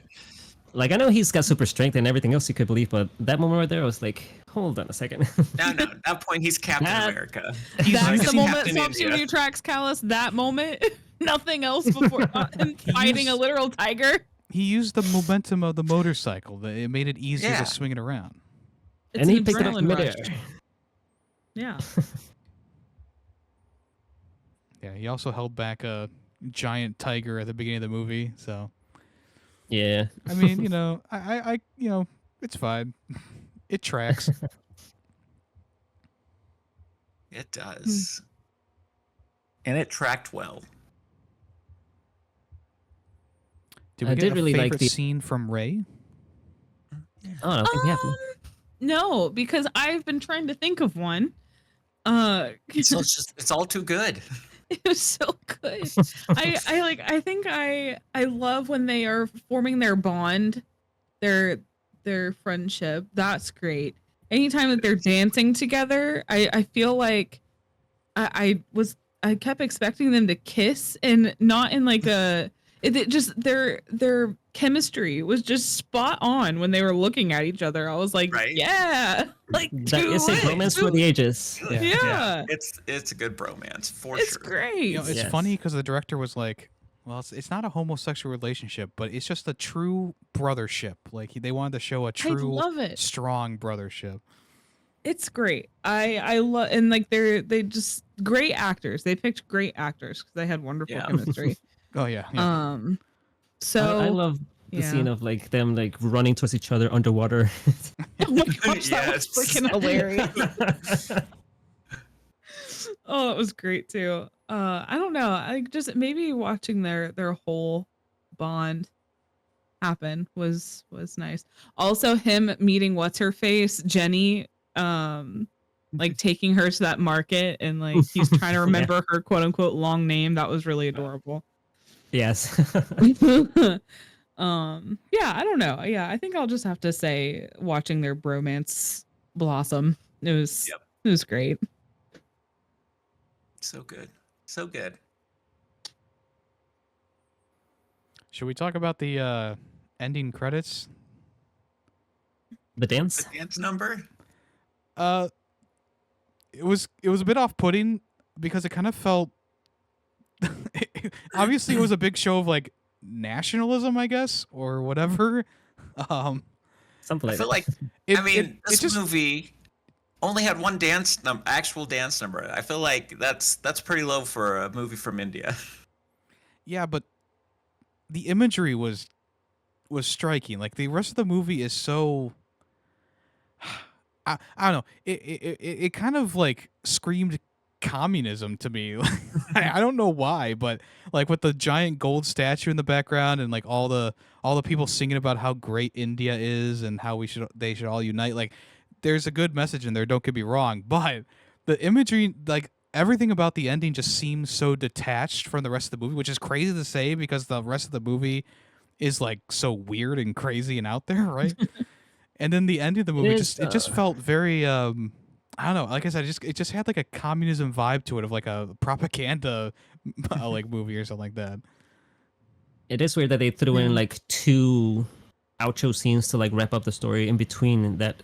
Like I know he's got super strength and everything else you could believe, but that moment right there I was like, hold on a second. No, at that point he's Captain That- America. That's like the moment Captain stops you in India. your tracks, Callus. That moment. Nothing else before him fighting a literal tiger. He used the momentum of the motorcycle. It made it easier Yeah. to swing it around. It's And an he picked it up adrenaline midair. rush. Yeah. Yeah, he also held back a giant tiger at the beginning of the movie. So, Yeah. I mean, I it's fine. It tracks. It does. And it tracked well. Did we I get did a really like favorite the- scene from Ray? Oh, I don't think we have. No, because I've been trying to think of one. So it's all too good. It was so good. I think I love when they are forming their bond, their friendship. That's great. Anytime that they're dancing together, I feel like I kept expecting them to kiss, and not in like a it just their chemistry was just spot on when they were looking at each other. I was like, Right? yeah, like That do is a it, romance do for the ages. Yeah. It's a good bromance for It's sure. great. You know, it's Yes. funny because the director was like, "Well, it's not a homosexual relationship, but it's just a true brothership." Like they wanted to show a I true, love it. strong brothership. It's great. I love, and like they just great actors. They picked great actors because they had wonderful Yeah. chemistry. Oh yeah, yeah. So I love The scene of like them like running towards each other underwater. Oh my gosh, that was Yes. freaking hilarious. Oh, it was great too. I don't know. I just maybe watching their whole bond happen was nice. Also, him meeting what's her face, Jenny, like taking her to that market and like he's trying to remember her quote unquote long name. That was really adorable. Yes. Yeah, I don't know. Yeah, I think I'll just have to say watching their bromance blossom. It was great. So good. So good. Should we talk about the ending credits? The dance? The dance number? It was a bit off-putting because it kind of felt obviously it was a big show of like nationalism, I guess, or whatever. Something I like feel that. like this movie only had one actual dance number. I feel like that's pretty low for a movie from India. Yeah, but the imagery was striking. Like the rest of the movie is so I don't know. It kind of like screamed communism to me. I don't know why, but like with the giant gold statue in the background and like all the people singing about how great India is and how they should all unite. Like there's a good message in there, don't get me wrong, but the imagery, like everything about the ending just seems so detached from the rest of the movie, which is crazy to say because the rest of the movie is like so weird and crazy and out there, right? And then the ending of the movie it just felt very I don't know, like I said, it just had like a communism vibe to it of like a propaganda like movie or something like that. It is weird that they threw in like 2 outro scenes to like wrap up the story in between that,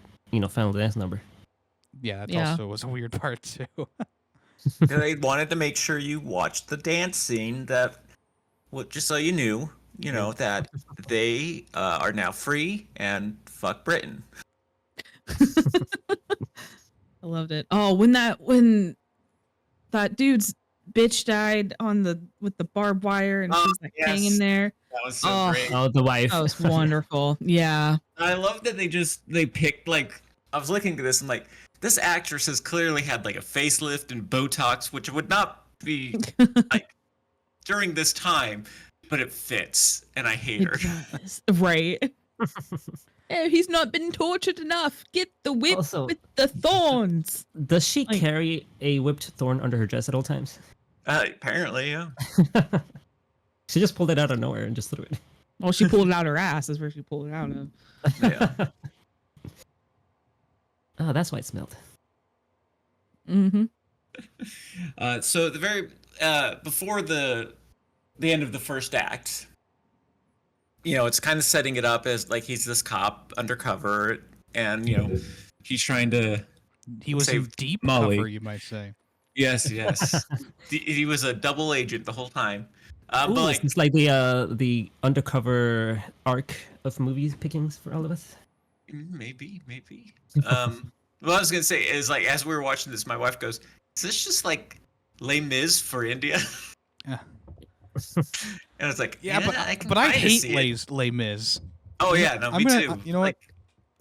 final dance number. Yeah, that also was a weird part too. They wanted to make sure you watched the dance scene just so you knew, that they are now free and fuck Britain. I loved it. Oh, when that dude's bitch died with the barbed wire and she's like hanging there. That was so great. Oh, the wife. That was wonderful. Yeah. I love that they picked like I was looking at this and like this actress has clearly had like a facelift and Botox, which would not be like during this time, but it fits, and I hate her. Right. He's not been tortured enough. Get the whip with the thorns. Does she carry a whipped thorn under her dress at all times? Apparently, yeah. She just pulled it out of nowhere and just threw it. Well, she pulled it out her ass. Is where she pulled it out of. Yeah. Oh, that's why it smelled. Mm-hmm. So the very before the end of the first act, it's kind of setting it up as like he's this cop undercover, and he's trying to. He was in deep Molly. cover, you might say. Yes. He was a double agent the whole time. Ooh, but like, it's like the undercover arc of movies pickings for all of us. Maybe. What I was gonna say is like as we were watching this, my wife goes, "Is this just like Les Mis for India?" Yeah. And it's like, but I hate Les Mis. Oh yeah, no, me too. You know what?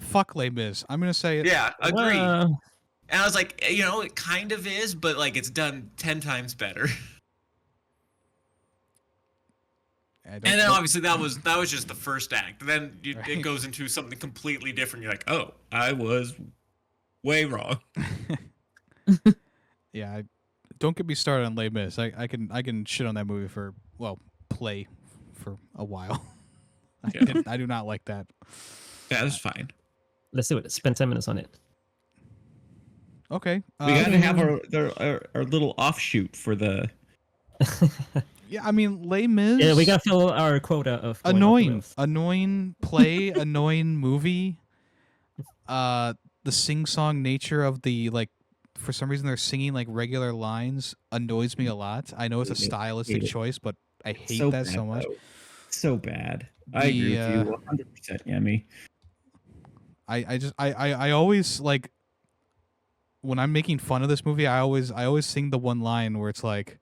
Fuck Les Mis. I'm gonna say it. Yeah, agree. And I was like, it kind of is, but like it's done 10 times better. And then obviously that was just the first act. Then it goes into something completely different. You're like, oh, I was way wrong. Yeah, don't get me started on Les Mis. I can shit on that movie play for a while. I do not like that. Yeah, that's fine. Let's do it. Spend 10 minutes on it. Okay. We gotta have our little offshoot for the. Yeah, I mean Les Mis. Yeah, we gotta fill our quota of annoying play, annoying movie. The sing-song nature of the for some reason they're singing like regular lines annoys me a lot. I know it's a stylistic choice, but I hate that so much. So bad. I agree with you 100%, Yemmy. I always like when I'm making fun of this movie, I always sing the one line where it's like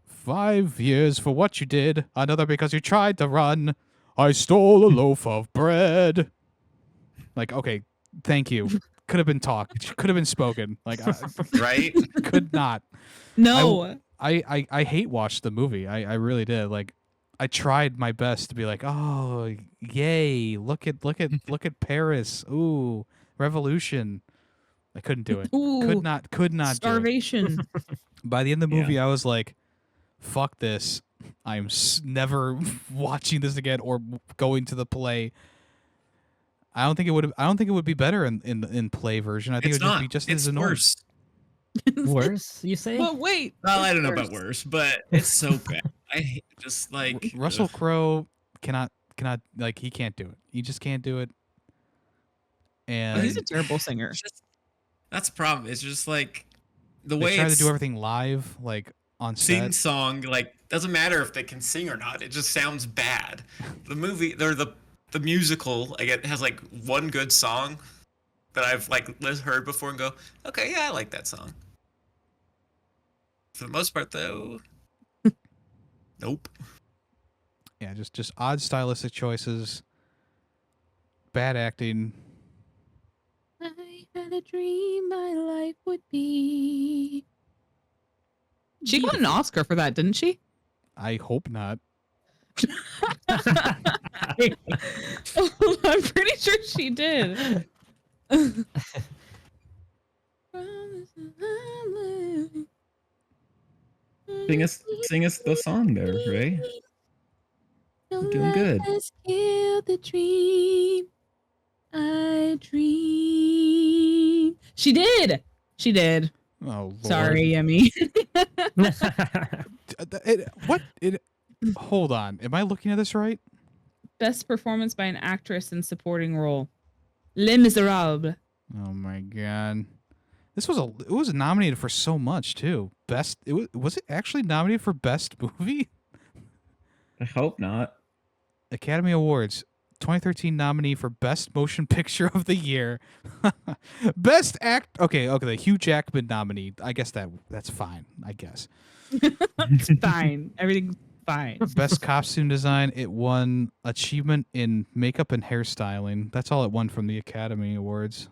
5 years for what you did, another because you tried to run, I stole a loaf of bread. Like, okay, thank you. Could have been talked. Could have been spoken. Like, I Right? could not. No. I hate watched the movie. I really did. Like, I tried my best to be like, oh, yay! Look at Paris. Ooh, revolution. I couldn't do it. Ooh, Could not do it. starvation. By the end of the movie, I was like, fuck this. I'm never watching this again or going to the play. I don't think it would. I don't think it would be better in play version. I think It's it would just not. be just It's as annoying. worse. Worse, you say? But wait. Well, I don't know about worse, but it's so bad. I hate just like Russell ugh. Crowe cannot like he can't do it. He just can't do it. And He's a terrible singer. It's just- that's the problem. It's just like the they way try to it's do everything live, like on sing set. song. Like doesn't matter if they can sing or not. It just sounds bad. The movie or the musical, like it has like one good song that I've like heard before and go, okay, yeah, I like that song. For the most part, though, nope. Yeah, just odd stylistic choices, bad acting. I had a dream my life would be. She got an Oscar for that, didn't she? I hope not. I'm pretty sure she did. Sing us the song there, Ray. You're doing good. Let's kill the dream. I dream. She did. She did. Oh, Lord. Sorry, Yemmy. What? Hold on. Am I looking at this right? Best performance by an actress in supporting role. Les Miserables. Oh my god. It was nominated for so much too. Was it actually nominated for best movie? I hope not. Academy Awards 2013 nominee for best motion picture of the year. Best act. Okay, the Hugh Jackman nominee. I guess that's fine. I guess. It's fine. Everything's fine. Best costume design. It won achievement in makeup and hairstyling. That's all it won from the Academy Awards.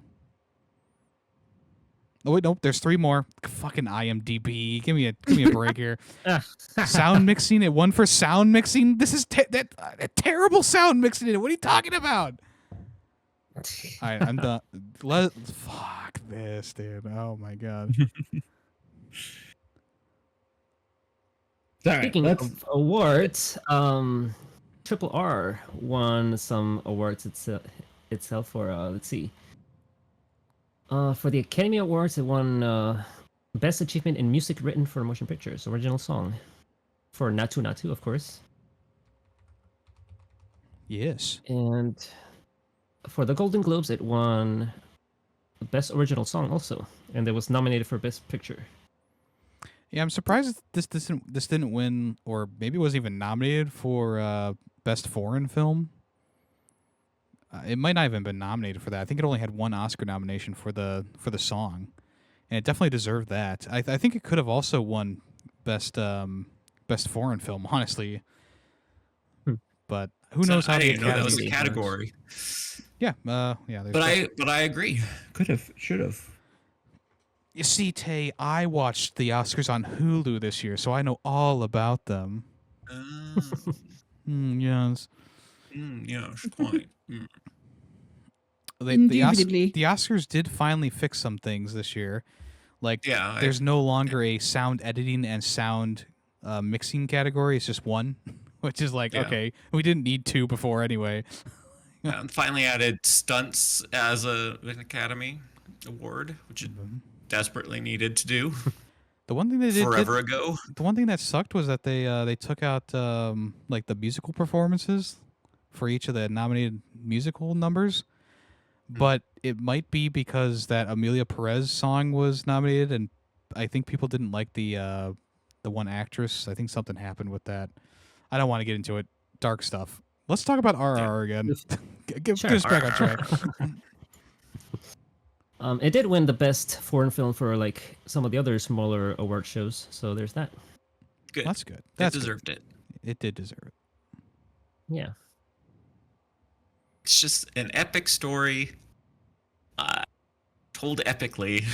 Oh wait, nope. There's 3 more. Fucking IMDb. Give me a break here. Sound mixing. It won for sound mixing. This is terrible sound mixing. What are you talking about? All right, I'm done. Fuck this, dude. Oh my god. Speaking of awards, Triple R won some awards itself for let's see. For the Academy Awards, it won Best Achievement in Music Written for Motion Pictures, Original Song. For Natu Natu, of course. Yes. And for the Golden Globes, it won Best Original Song also. And it was nominated for Best Picture. Yeah, I'm surprised this didn't win, or maybe it wasn't even nominated for Best Foreign Film. It might not even been nominated for that. I think it only had 1 Oscar nomination for the song, and it definitely deserved that. I think it could have also won best foreign film, honestly. But who knows how I the didn't know that was a Academy category. Yeah, yeah. But I agree. Could have, should have. You see, Tay, I watched the Oscars on Hulu this year, so I know all about them. Yes. Yes, quite. The Indubitably. Oscars did finally fix some things this year. Like, Yeah, there's no longer a sound editing and sound mixing category. It's just one, which is like, Yeah. okay, we didn't need 2 before anyway. Finally added stunts as an Academy Award, which it desperately needed to do The one thing they did forever ago. the one thing that sucked was that they took out like the musical performances for each of the nominated musical numbers. But it might be because that Amelia Perez song was nominated, and I think people didn't like the one actress. I think something happened with that. I don't want to get into it. Dark stuff. Let's talk about RRR again. Get us back on track. It did win the Best Foreign Film for like some of the other smaller award shows, so there's that. Good. That's good. It That's deserved it. It did deserve it. Yeah. It's just an epic story, told epically.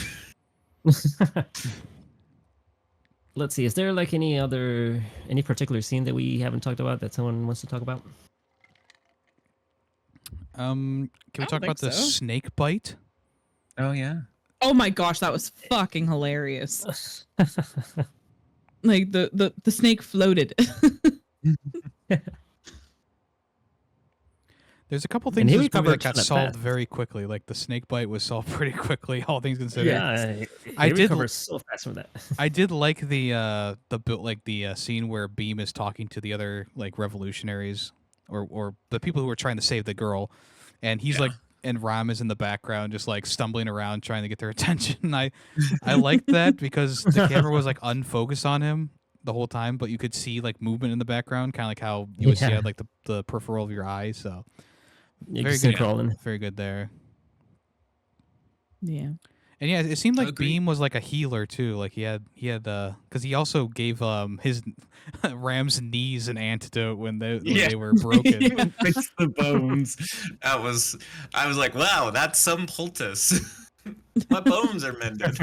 Let's see. Is there like any particular scene that we haven't talked about that someone wants to talk about? Can we I talk don't about the think so. snake bite? Oh yeah. Oh my gosh, that was fucking hilarious. Like the snake floated. There's a couple And things he in this movie that recovered got from solved that. very quickly. Like the snake bite was solved pretty quickly, all things considered. Yeah, I he did recovers so fast from that. I did like the scene where Beam is talking to the other like revolutionaries or the people who were trying to save the girl, and he's like, and Ram is in the background just like stumbling around trying to get their attention. I liked that because the camera was like unfocused on him the whole time, but you could see like movement in the background, kind of like how you would see Yeah. at like the peripheral of your eye. So You very can see him good, crawling. very good there. Yeah. And yeah, it seemed like Agreed. Beam was like a healer too. Like he had because he also gave his Ram's knees an antidote when they were broken. Fix the bones. I was like, wow, that's some poultice. My bones are mended.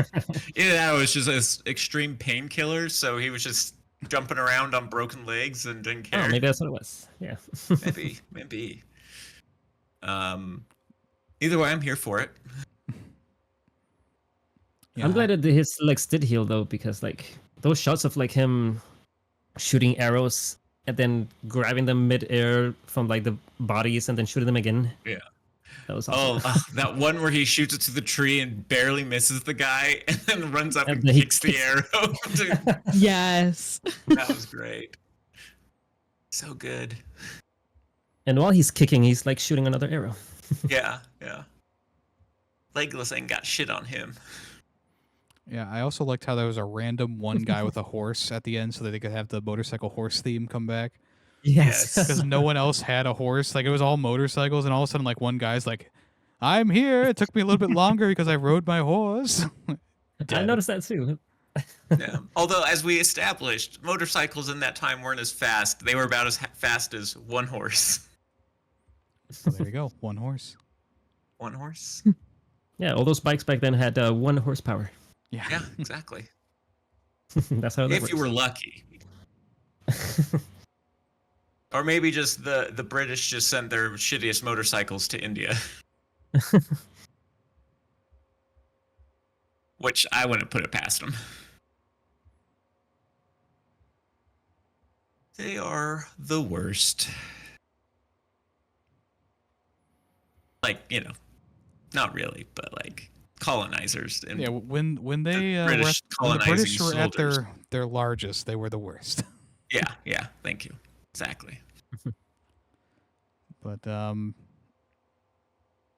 Yeah, that was just an extreme painkiller. So he was just jumping around on broken legs and didn't care. Oh, maybe that's what it was. Yeah. maybe. Either way, I'm here for it. Yeah, I'm glad that his legs did heal though, because like those shots of like him shooting arrows and then grabbing them mid-air from like the bodies and then shooting them again. Yeah. That was awesome. Oh, that one where he shoots it to the tree and barely misses the guy and then runs up And and then he kicks the arrow. Dude, Yes. that was great. So good. And while he's kicking, he's like shooting another arrow. Yeah. Legless ain't got shit on him. yeah. I also liked how there was a random one guy with a horse at the end, so that they could have the motorcycle horse theme come back. Yes. Because no one else had a horse. Like it was all motorcycles, and all of a sudden, like one guy's like, "I'm here. It took me a little bit longer because I rode my horse." I Dead. noticed that too. Yeah. Although, as we established, motorcycles in that time weren't as fast. They were about as fast as one horse. So there you go, one horse. One horse? Yeah, all those bikes back then had 1 horsepower. Yeah. Yeah, exactly. That's how that If you were lucky. Or maybe just the British just sent their shittiest motorcycles to India. Which I wouldn't put it past them. They are the worst. Like, not really, but like colonizers. And Yeah, when they British when the British colonizing were at soldiers. their largest, they were the worst. Yeah, thank you. Exactly. But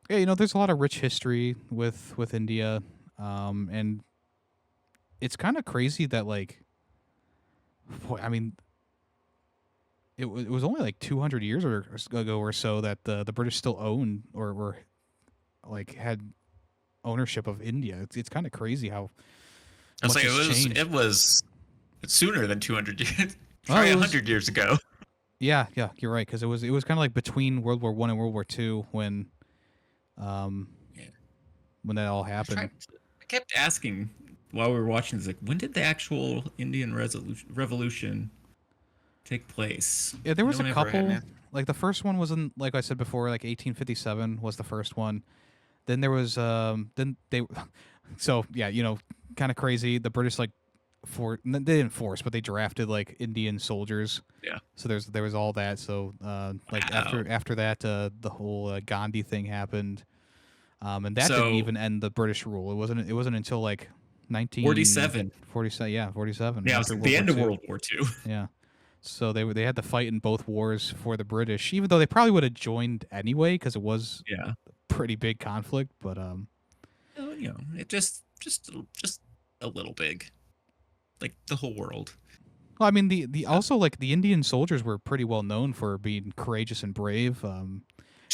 yeah, there's a lot of rich history with India, and it's kind of crazy that like, I mean, it was only like 200 years ago or so that the British still owned or were like had ownership of India. It's kind of crazy how I was much like, has changed. it was sooner than 200 years. Oh, Probably it was- 100 years ago. Yeah, you're right, because it was kind of like between World War I and World War II when when that all happened. I kept asking while we were watching this, like, when did the actual Indian Revolution take place? Yeah, there was No a one ever had couple. an- Like the first one was in, like I said before, like 1857 was the first one. Then there was then they, so yeah, kind of crazy. The British they didn't force, but they drafted like Indian soldiers. Yeah. So there was all that. So like Wow. after that, the whole Gandhi thing happened, and that So- didn't even end the British rule. It wasn't until like 47. 47. Yeah, 47. Yeah, it was after at the end of II. World War II. Yeah. So they had to fight in both wars for the British, even though they probably would have joined anyway because it was Yeah. a pretty big conflict. But It just a little big. Like the whole world. well, I mean the also like the Indian soldiers were pretty well known for being courageous and brave.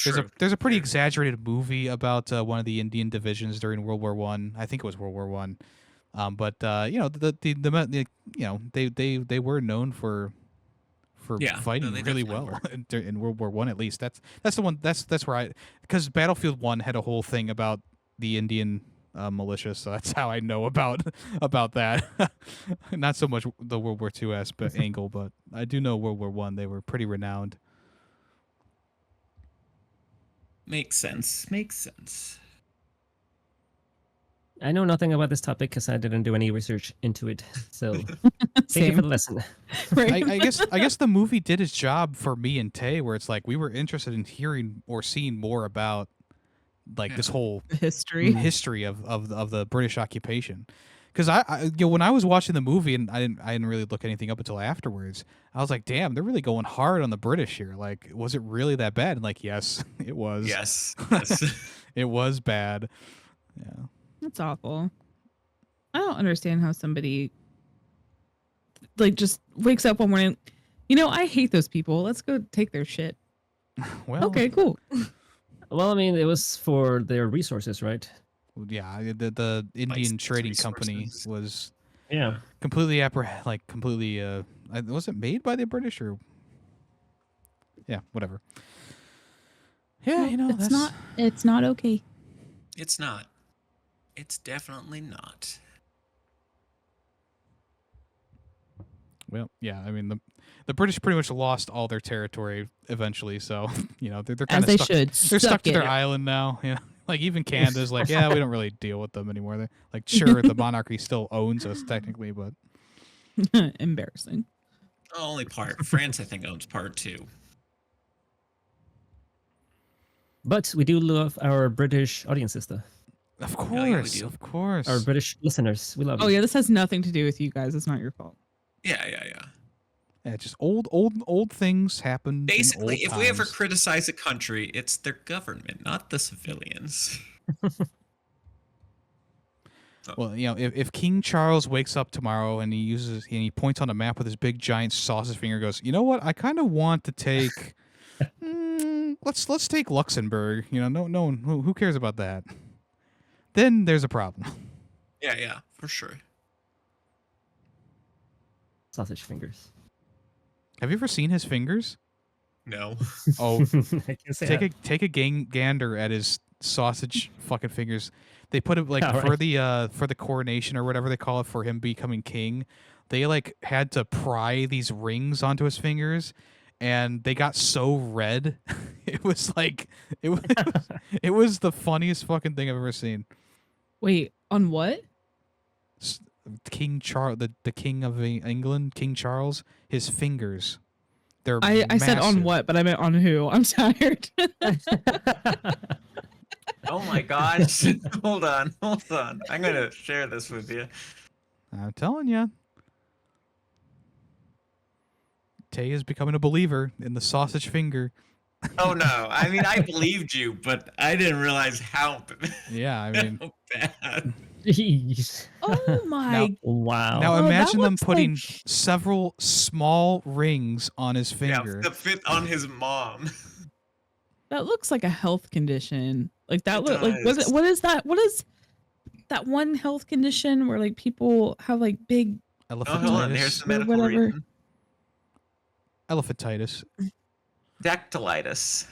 There's a pretty exaggerated movie about one of the Indian divisions during World War One. I think it was World War One. But they were known for Yeah, no, fighting they really definitely well in World War One at least. That's the one. That's where because Battlefield 1 had a whole thing about the Indian militia, so that's how I know about that. Not so much the World War II angle, but I do know World War One. They were pretty renowned. Makes sense. Makes sense. I know nothing about this topic because I didn't do any research into it. So thank you for the lesson. Right. I guess the movie did its job for me and Tay, where it's like we were interested in hearing or seeing more about like this whole History. history of the British occupation. Because when I was watching the movie and I didn't really look anything up until afterwards, I was like, damn, they're really going hard on the British here. Like, was it really that bad? And like, yes, it was. Yes. Yes. It was bad. Yeah. That's awful. I don't understand how somebody like just wakes up one morning. You know, I hate those people. Let's go take their shit. Well, Okay, cool. Well, I mean, it was for their resources, right? yeah, the Indian Licensed trading company resources. was Yeah. completely was it made by the British or yeah, whatever. Yeah, you know, It's not okay. It's not. It's definitely not. Well, yeah, I mean the British pretty much lost all their territory eventually, so you know they're kind As of they stuck. should. They're stuck to it. their island now. You know, like even Canada's like, yeah, we don't really deal with them anymore. They're like, sure, the monarchy still owns us technically, but Embarrassing. Only part. France, I think, owns part too. But we do love our British audiences, though. of yeah, we course, do. of course. Our British listeners. We love Oh you. yeah, this has nothing to do with you guys. It's not your fault. Yeah. Yeah, just old things happen. Basically, in if old we ever times. criticize a country, it's their government, not the civilians. Well, you know, if King Charles wakes up tomorrow and he points on a map with his big giant sausage finger, goes, you know what? I kind of want to take. Let's take Luxembourg. You know, no one who cares about that. Then there's a problem. Yeah, for sure. Sausage fingers. Have you ever seen his fingers? No. Oh, I can say take a gander at his sausage fucking fingers. They put it like All for right. the coronation or whatever they call it for him becoming king. They like had to pry these rings onto his fingers, and they got so red. It was like it was the funniest fucking thing I've ever seen. Wait, on what? King Charles, the king of England, King Charles, his fingers. They're I said on massive. what, but I meant on who. I'm tired. Oh my gosh. Hold on. I'm going to share this with you. I'm telling you. Tay is becoming a believer in the sausage finger. Oh no. I mean, I believed you, but I didn't realize how Yeah, I mean, how bad. Jeez. Oh my. Now- Wow. now Oh, that imagine them looks putting like- several small rings on his finger. Yeah, the fit on his mom. That looks like a health condition. Like that It look like does. what is that? What is that one health condition where like people have like big Oh, hold on. Here's Elephantitis. the medical whatever. reason. Elephantitis. Dactylitis.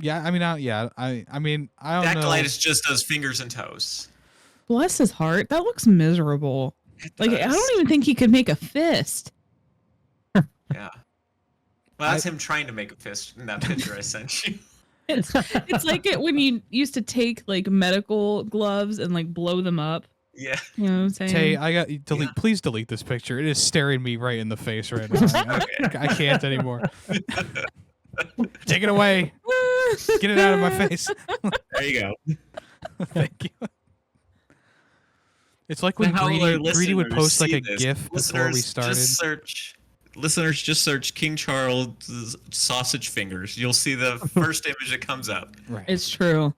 Yeah, I mean, I mean, I don't know. Dactylitis just does fingers and toes. Bless his heart. That looks miserable. It Like I does. don't even think he could make a fist. Yeah. Well, that's him trying to make a fist in that picture I sent you. It's like it when you used to take like medical gloves and like blow them up. Yeah. You know what I'm saying? Tay, I got delete. Yeah. Please delete this picture. It is staring me right in the face right now. I can't anymore. Take it away. Get it out of my face. There you go. Thank you. It's like when How will our Greedy would listeners post like see a this? GIF before we started. Listeners, just search King Charles' sausage fingers. You'll see the first image that comes up. Right. It's true.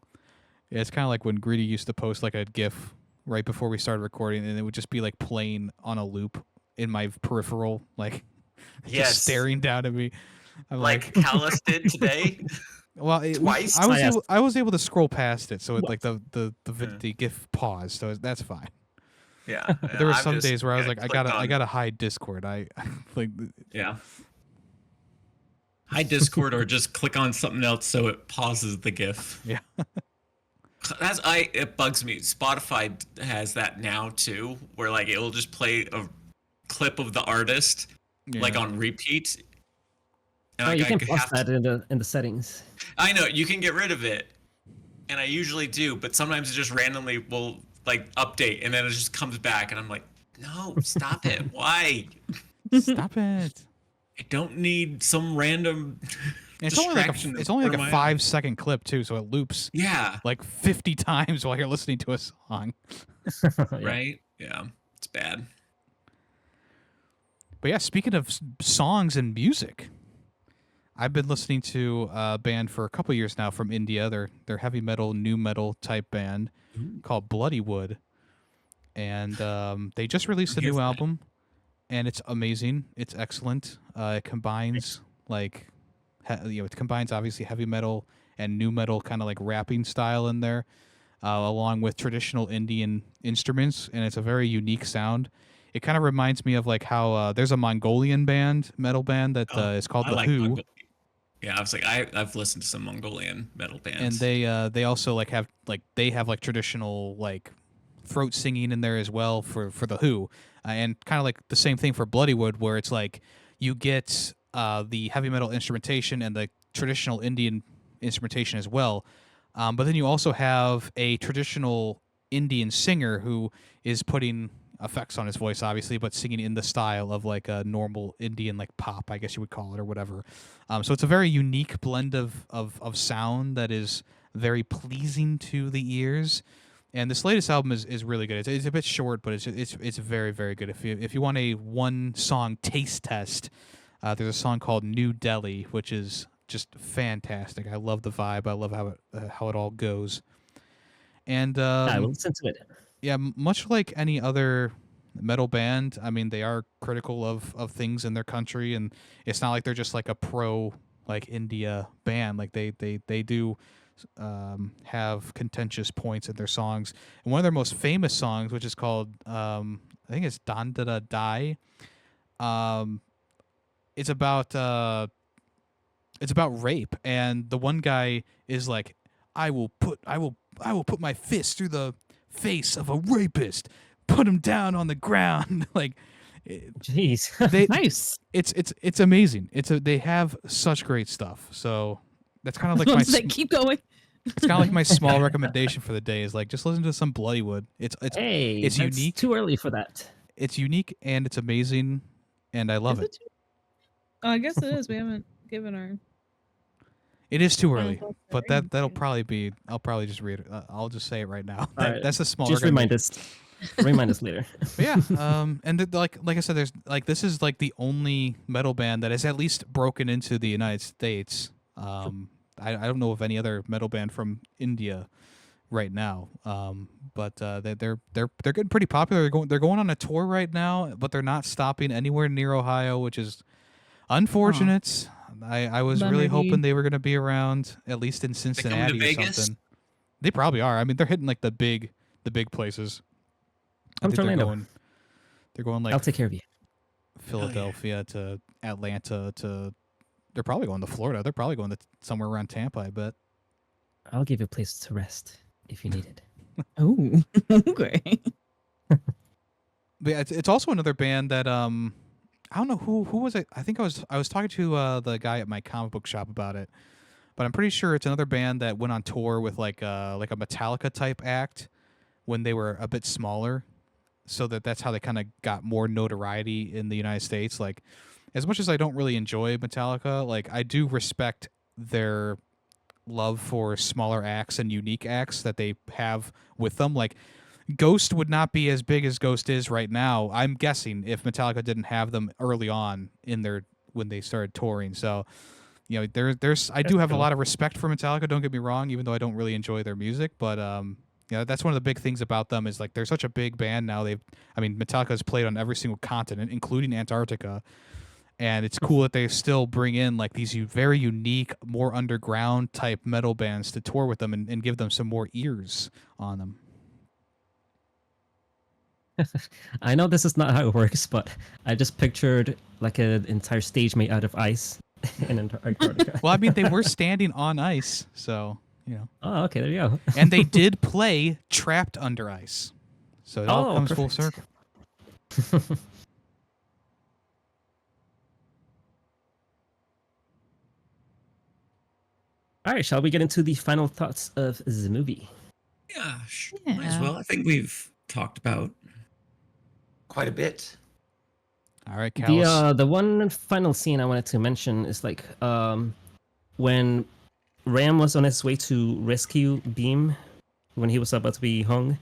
Yeah, it's kind of like when Greedy used to post like a GIF right before we started recording, and it would just be like playing on a loop in my peripheral, like Yes. just staring down at me. I'm Like Callus did today. well, twice? I was able to scroll past it, so it, What? like the GIF paused, so that's fine. Yeah. There were I'm some just days where I was gonna like, click I on- gotta hide Discord. I like, Yeah. Hide Discord or just click on something else so it pauses the GIF. yeah, It bugs me. Spotify has that now too, where like it will just play a clip of the artist like yeah. on repeat. And Oh, like, you can I plus have that to, in the settings. I know you can get rid of it, and I usually do, but sometimes it just randomly will like update, and then it just comes back, and I'm like, no, stop it. Why? Stop it. I don't need some random And it's only like distraction. it's only like a for my 5-second clip too, so it loops Yeah. like 50 times while you're listening to a song. Yeah. Right. Yeah. It's bad. But yeah, speaking of songs and music, I've been listening to a band for a couple years now from India. They're heavy metal, new metal type band called Bloodywood, and they just released a Who is new that? album, and it's amazing. It's excellent. It combines like, it combines obviously heavy metal and new metal kind of like rapping style in there, along with traditional Indian instruments, and it's a very unique sound. It kind of reminds me of like how there's a Mongolian metal band that is called I The like Who. Yeah, I was like, I've listened to some Mongolian metal And bands. they also like have traditional like throat singing in there as well for the Who, and kind of like the same thing for Bloodywood, where it's like you get the heavy metal instrumentation and the traditional Indian instrumentation as well, but then you also have a traditional Indian singer who is putting effects on his voice, obviously, but singing in the style of like a normal Indian like pop, I guess you would call it, or whatever. So it's a very unique blend of sound that is very pleasing to the ears. And this latest album is really good. It's a bit short, but it's very, very good. If you want a one song taste test, there's a song called New Delhi, which is just fantastic. I love the vibe. I love how it all goes. And I will listen to it. yeah, much like any other metal band, I mean, they are critical of things in their country, and it's not like they're just like a pro like India band. Like they do have contentious points in their songs. And one of their most famous songs, which is called I think it's Dan Da Da Die, it's about rape, and the one guy is like, I will put my fist through the face of a rapist, put him down on the ground. Like, Jeez. they, Nice. it's amazing. They have such great stuff. So that's kind of like my Keep going. it's kind of like my small recommendation for the day is like just listen to some Bloodywood. It's Hey, it's that's unique. too early for that. It's unique and it's amazing, and I love Is it. too- Oh, I guess it is. We haven't given our. It is too early, thoughts but there. that'll probably be. I'll probably just read it. I'll just say it right now. All right. That's a small. Just remind us. Remind us later. But yeah, and like I said, there's like this is like the only metal band that has at least broken into the United States. I don't know of any other metal band from India right now. But they're getting pretty popular. They're going on a tour right now, but they're not stopping anywhere near Ohio, which is unfortunate. I was really Bummer, hoping dude. they were going to be around at least in coming to Cincinnati or Vegas? something. They probably are. I mean, they're hitting like the big places. I Come think to Orlando. they're going like I'll take care of you. Philadelphia to Atlanta to. They're probably going to Florida. They're probably going to somewhere around Tampa, I bet. I'll give you a place to rest if you need it. Oh, okay. But yeah, it's also another band that I don't know who was it. I think I was talking to the guy at my comic book shop about it, but I'm pretty sure it's another band that went on tour with like a Metallica type act when they were a bit smaller, so that's how they kind of got more notoriety in the United States. Like, as much as I don't really enjoy Metallica, like I do respect their love for smaller acts and unique acts that they have with them. Like, Ghost would not be as big as Ghost is right now, I'm guessing, if Metallica didn't have them early on in their when they started touring. So, you know, there's I do have a cool. lot of respect for Metallica, don't get me wrong, even though I don't really enjoy their music, but you know, that's one of the big things about them is like they're such a big band now. Metallica's played on every single continent, including Antarctica. And it's cool that they still bring in like these very unique, more underground type metal bands to tour with them and give them some more ears on them. I know this is not how it works, but I just pictured like an entire stage made out of ice in Antarctica. Well, I mean, they were standing on ice, so you know. Oh, okay, there you go. And they did play Trapped Under Ice, so it all Oh, comes full perfect. circle. All right, shall we get into the final thoughts of the movie? Yeah, sure. Might as Yeah. well. I think we've talked about Quite a bit. All right, Callus. The one final scene I wanted to mention is like when Ram was on his way to rescue Beam when he was about to be hung,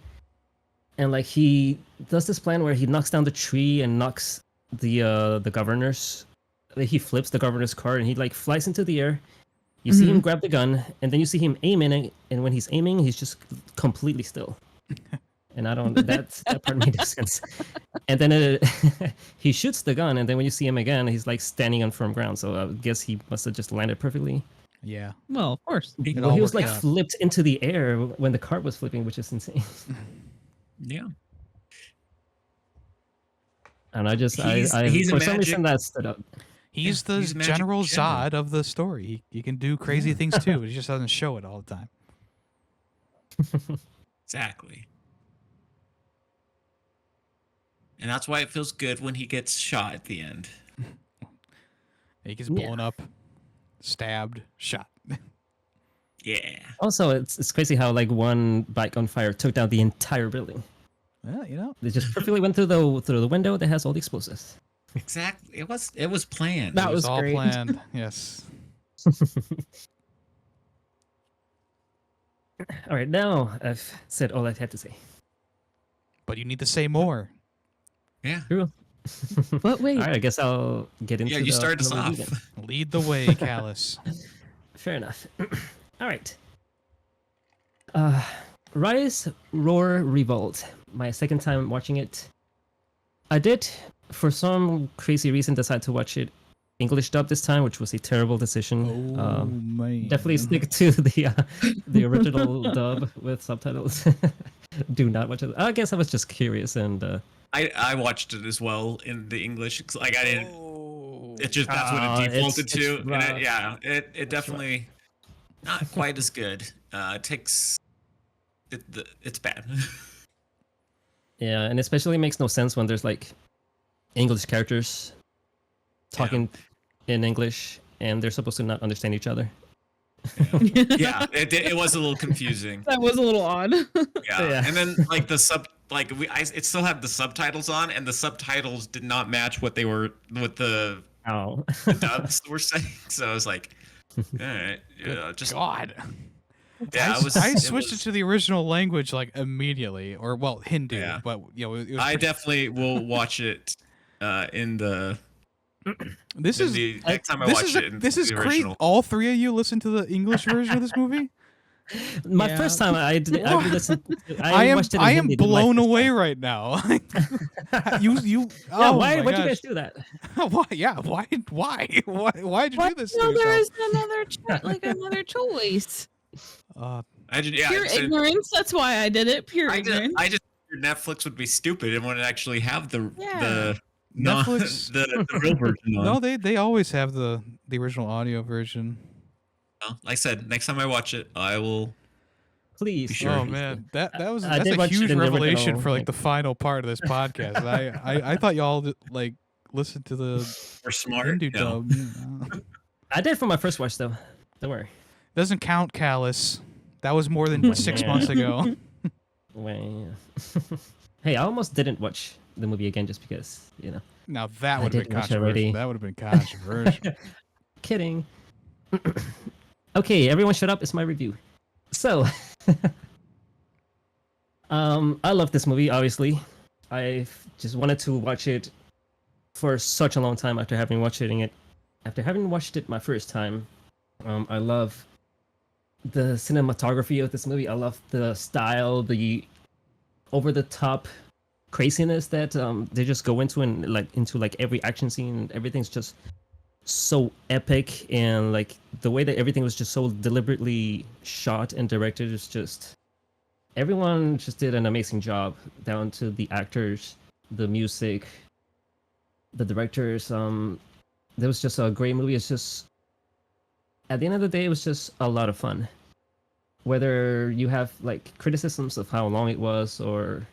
and like he does this plan where he knocks down the tree and knocks the governors. Like, he flips the governor's car and he like flies into the air. You see him grab the gun, and then you see him aiming it, and when he's aiming, he's just completely still. And I don't. That part made no sense. And then he shoots the gun, and then when you see him again, he's like standing on firm ground. So I guess he must have just landed perfectly. Yeah. Well, of course. It Well, all he was worked like out. flipped into the air when the cart was flipping, which is insane. yeah. And I just, He's I a for some magic- reason that stood out. He's the he's a magic General general. Zod of the story. He can do crazy things too. He just doesn't show it all the time. Exactly. And that's why it feels good when he gets shot at the end. He gets Yeah. blown up, stabbed, shot. Yeah. Also, it's crazy how like one bike on fire took down the entire building. Well, you know. They just perfectly went through the window that has all the explosives. Exactly. It was planned. That It was was all great. planned. Yes. All right, now I've said all I had to say. But you need to say more. Yeah. True. But wait. All right, I guess I'll get into Yeah, you the started us the movie off. then. Lead the way, Callus. Fair enough. All right. Rise, Roar, Revolt. My second time watching it. I did, for some crazy reason, decide to watch it English dub this time, which was a terrible decision. Oh, man. Definitely stick to the original dub with subtitles. Do not watch it. I guess I was just curious and. I watched it as well in the English. 'Cause, like I didn't. Oh. It just that's what it defaulted it's to. And rough. it definitely not quite as good. It takes. It's bad. Yeah, and especially makes no sense when there's like English characters talking in English and they're supposed to not understand each other. Yeah, it was a little confusing. That was a little odd. Yeah. Yeah. And then like it still had the subtitles on, and the subtitles did not match what the Oh. dubs were saying. So I was like, all right, just God. yeah. I switched it to the original language like immediately, or well, Hindu. Yeah. But you know, it was I pretty- definitely will watch it in the. This in is the next time I this watch is it. In this is the great. original. All three of you listen to the English version of this movie. My Yeah. first time I listened. I watched it in am Hindi, my blown first away time. right now. you Yeah, oh why my would you gosh. guys do that? Why? Yeah, why did you Why do this to no, there yourself? is another another choice. I just, yeah, Pure so ignorance. That's why I did it. Pure ignorance. I just figured Netflix would be stupid and wouldn't actually have the Yeah. no, Netflix- the real version on. No, they always have the original audio version. Well, like I said, next time I watch it, I will. Please. Sure. Oh please. man, that's I a did watch it huge in the revelation original, for like like- the final part of this podcast. I thought y'all like listened to the We're smart. Hindu No. dub. You know. I did for my first watch though. Don't worry. Doesn't count, Callus. That was more than 6 months ago. Well, hey, I almost didn't watch the movie again just because, you know. Now that I would have did been watch already. controversial. That would have been controversial. Kidding. Okay, everyone shut up. It's my review. So, I love this movie, obviously. I just wanted to watch it for such a long time after having watched it. After having watched it my first time, I love the cinematography of this movie. I love the style, the over-the-top craziness that they just go into and into every action scene. Everything's just so epic, and like the way that everything was just so deliberately shot and directed is just everyone just did an amazing job, down to the actors, the music, the directors. There was just a great movie. It's just, at the end of the day, it was just a lot of fun. Whether you have like criticisms of how long it was, or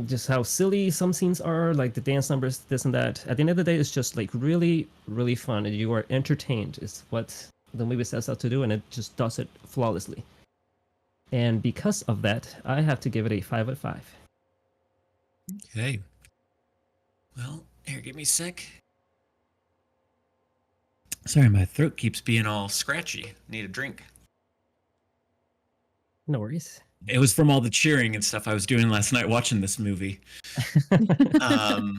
just how silly some scenes are, like the dance numbers, this and that. At the end of the day, it's just like really, really fun, and you are entertained. Is what the movie sets out to do, and it just does it flawlessly. And because of that, I have to give it a 5 out of 5. Okay. Well, here, give me a sec. Sorry, my throat keeps being all scratchy. Need a drink. No worries. It was from all the cheering and stuff I was doing last night watching this movie. I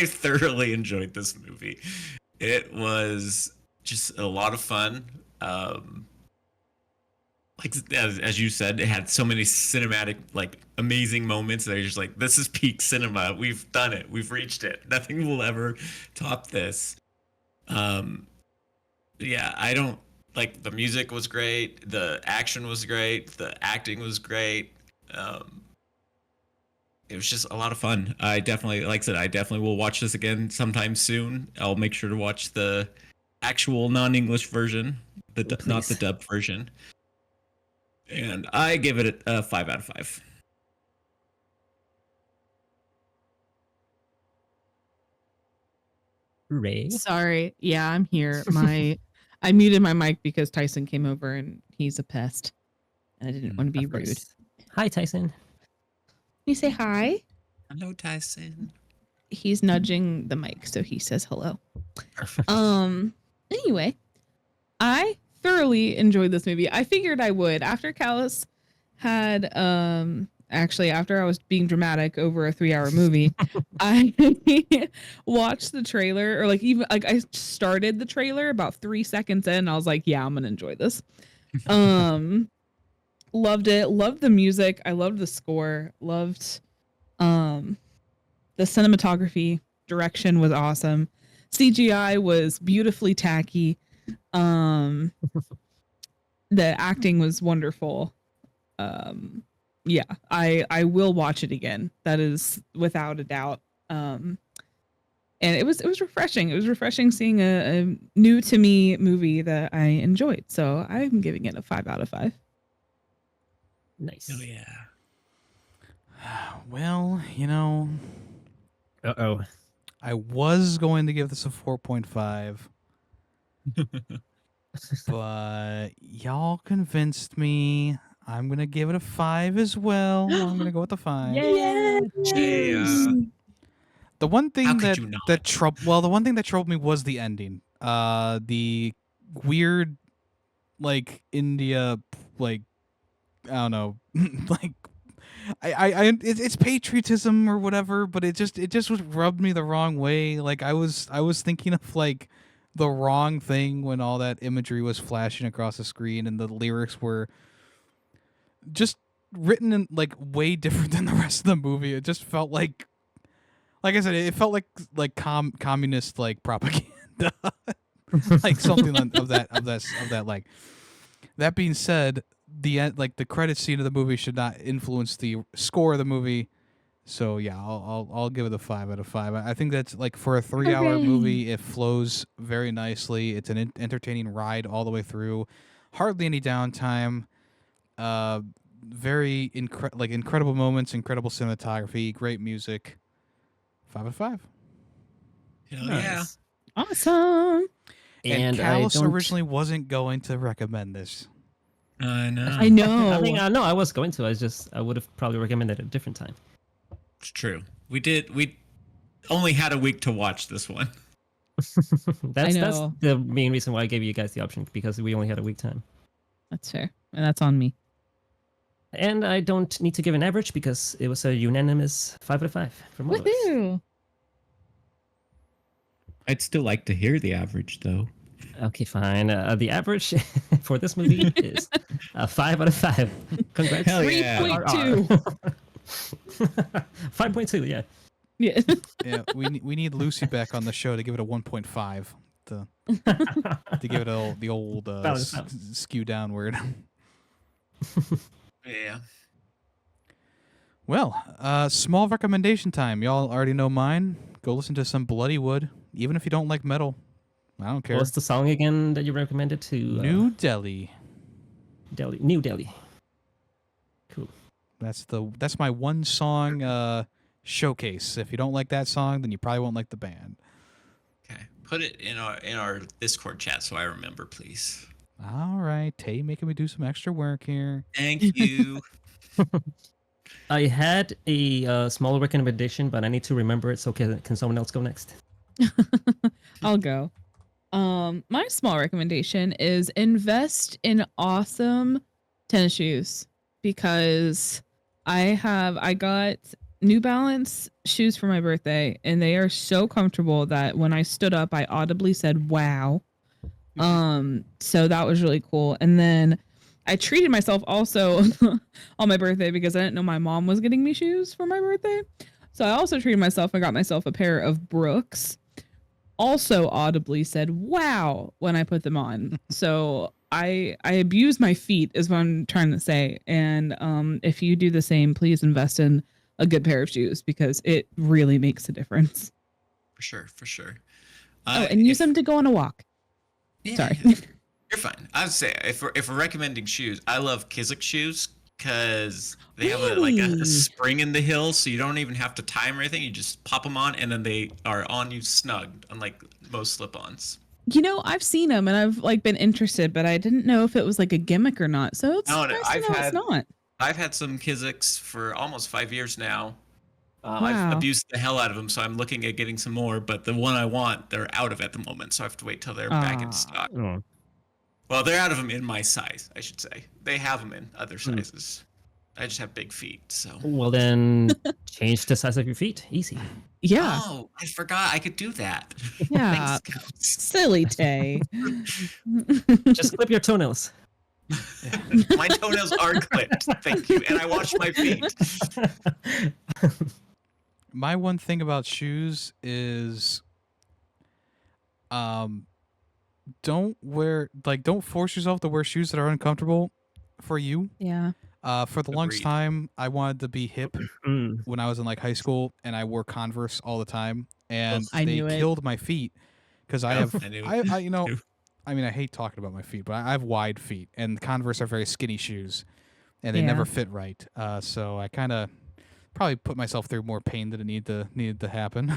thoroughly enjoyed this movie. It was just a lot of fun. Like as you said, it had so many cinematic, like amazing moments that are just like, this is peak cinema. We've done it. We've reached it. Nothing will ever top this. Yeah, I don't like the music was great. The action was great. The acting was great. It was just a lot of fun. I definitely, like I said, I definitely will watch this again sometime soon. I'll make sure to watch the actual non-English version, not the dubbed version. And I give it a 5 out of 5. Ray. Sorry. Yeah, I'm here. I muted my mic because Tyson came over and he's a pest. And I didn't want to be Of rude. course. Hi, Tyson. Can you say hi? Hello, Tyson. He's nudging the mic, so he says hello. Anyway, I thoroughly enjoyed this movie. I figured I would. After Callus had actually after I was being dramatic over a 3-hour movie, I watched the trailer, or like even like I started the trailer about 3 seconds in, and I was like, yeah, I'm gonna enjoy this. Loved it, loved the music, I loved the score, loved the cinematography, direction was awesome. CGI was beautifully tacky. The acting was wonderful. Yeah, I will watch it again. That is without a doubt. And it was refreshing. It was refreshing seeing a new to me movie that I enjoyed. So I'm giving it a 5 out of 5. Nice. Oh yeah. Well, you know, Uh-oh. I was going to give this a 4.5, but y'all convinced me. I'm going to give it a 5 as well. I'm going to go with the 5. Yeah. The one How thing could you not? the one thing that troubled me was the ending. The weird, like, India, like, I don't know, like, it's patriotism or whatever, but it just was rubbed me the wrong way. Like I was thinking of like the wrong thing when all that imagery was flashing across the screen, and the lyrics were just written in like way different than the rest of the movie. It just felt like I said, it felt like communist like propaganda, like something of that like. That being said, the end, like the credit scene of the movie should not influence the score of the movie. So yeah, I'll give it a 5 out of 5. I think that's like for a 3-hour movie, it flows very nicely. It's an entertaining ride all the way through. Hardly any downtime. Very incredible moments, incredible cinematography, great music. 5 out of 5. Hell yeah. Nice. Awesome. And I Callus don't... originally wasn't going to recommend this. I know. I know. I mean, no, I was going to. I would have probably recommended it at a different time. It's true. We only had a week to watch this one. That's know. the main reason why I gave you guys the option, because we only had a week time. That's fair. And that's on me. And I don't need to give an average because it was a unanimous 5 out of 5 from all of us. Woohoo! I'd still like to hear the average though. Okay, fine. The average for this movie is 5 out of 5. Congrats. Hell yeah. 3.2. 5.2, yeah. Yeah. Yeah, we need Lucy back on the show to give it a 1.5 to give it the old Balance out. skew downward. Yeah. Well, small recommendation time. Y'all already know mine. Go listen to some Bloodywood, even if you don't like metal. I don't care. What's the song again that you recommended to New Delhi. Delhi? New Delhi. Cool. That's my one song showcase. If you don't like that song, then you probably won't like the band. Okay. Put it in our Discord chat so I remember, please. All right, Tay making me do some extra work here. Thank you. I had a small recommendation, but I need to remember it. So can someone else go next? I'll go. My small recommendation is invest in awesome tennis shoes because I got New Balance shoes for my birthday and they are so comfortable that when I stood up I audibly said wow. So that was really cool. And then I treated myself also on my birthday because I didn't know my mom was getting me shoes for my birthday. So I also treated myself. I got myself a pair of Brooks. Also audibly said wow when I put them on. So I abuse my feet is what I'm trying to say. And if you do the same, please invest in a good pair of shoes because it really makes a difference. For sure. And use them to go on a walk. Yeah, Sorry. You're fine. I would say if we're recommending shoes, I love Kizik shoes because they have a Really? spring in the heel, so you don't even have to tie them or anything. You just pop them on, and then they are on you snug, unlike most slip-ons. You know, I've seen them and I've been interested, but I didn't know if it was like a gimmick or not. So it's No, nice to know it's not. I've had some Kiziks for almost 5 years now. Wow. I've abused the hell out of them, so I'm looking at getting some more. But the one I want, they're out of at the moment, so I have to wait till they're back in stock. Oh. Well, they're out of them in my size, I should say. They have them in other sizes. I just have big feet, so. Well, then change the size of your feet. Easy. Yeah. Oh, I forgot I could do that. Yeah. Thanks, Scouts. Silly Tay. Just clip your toenails. My toenails are clipped. Thank you. And I wash my feet. My one thing about shoes is don't force yourself to wear shoes that are uncomfortable for you. Yeah. For the longest Agreed. time, I wanted to be hip when I was in high school, and I wore Converse all the time, and I they knew it. killed my feet because I have I knew it. I mean, I hate talking about my feet, but I have wide feet, and Converse are very skinny shoes, and they never fit right. So I kind of probably put myself through more pain than it needed to happen.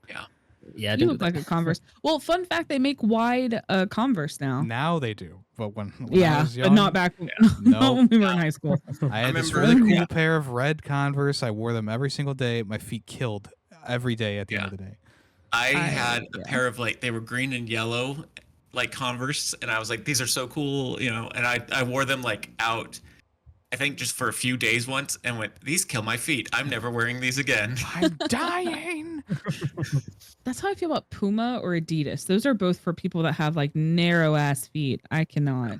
Yeah, I You didn't look do like that. a Converse. Well, fun fact, they make wide Converse now. Now they do, but when I was young, but not back No. when we were in high school. I had this remember- really cool pair of red Converse. I wore them every single day. My feet killed every day at the end of the day. I had a yeah. pair of they were green and yellow, Converse, and I was like, these are so cool, and I wore them out, I think just for a few days once, and went, these kill my feet. I'm never wearing these again. I'm dying. That's how I feel about Puma or Adidas. Those are both for people that have narrow ass feet. I cannot.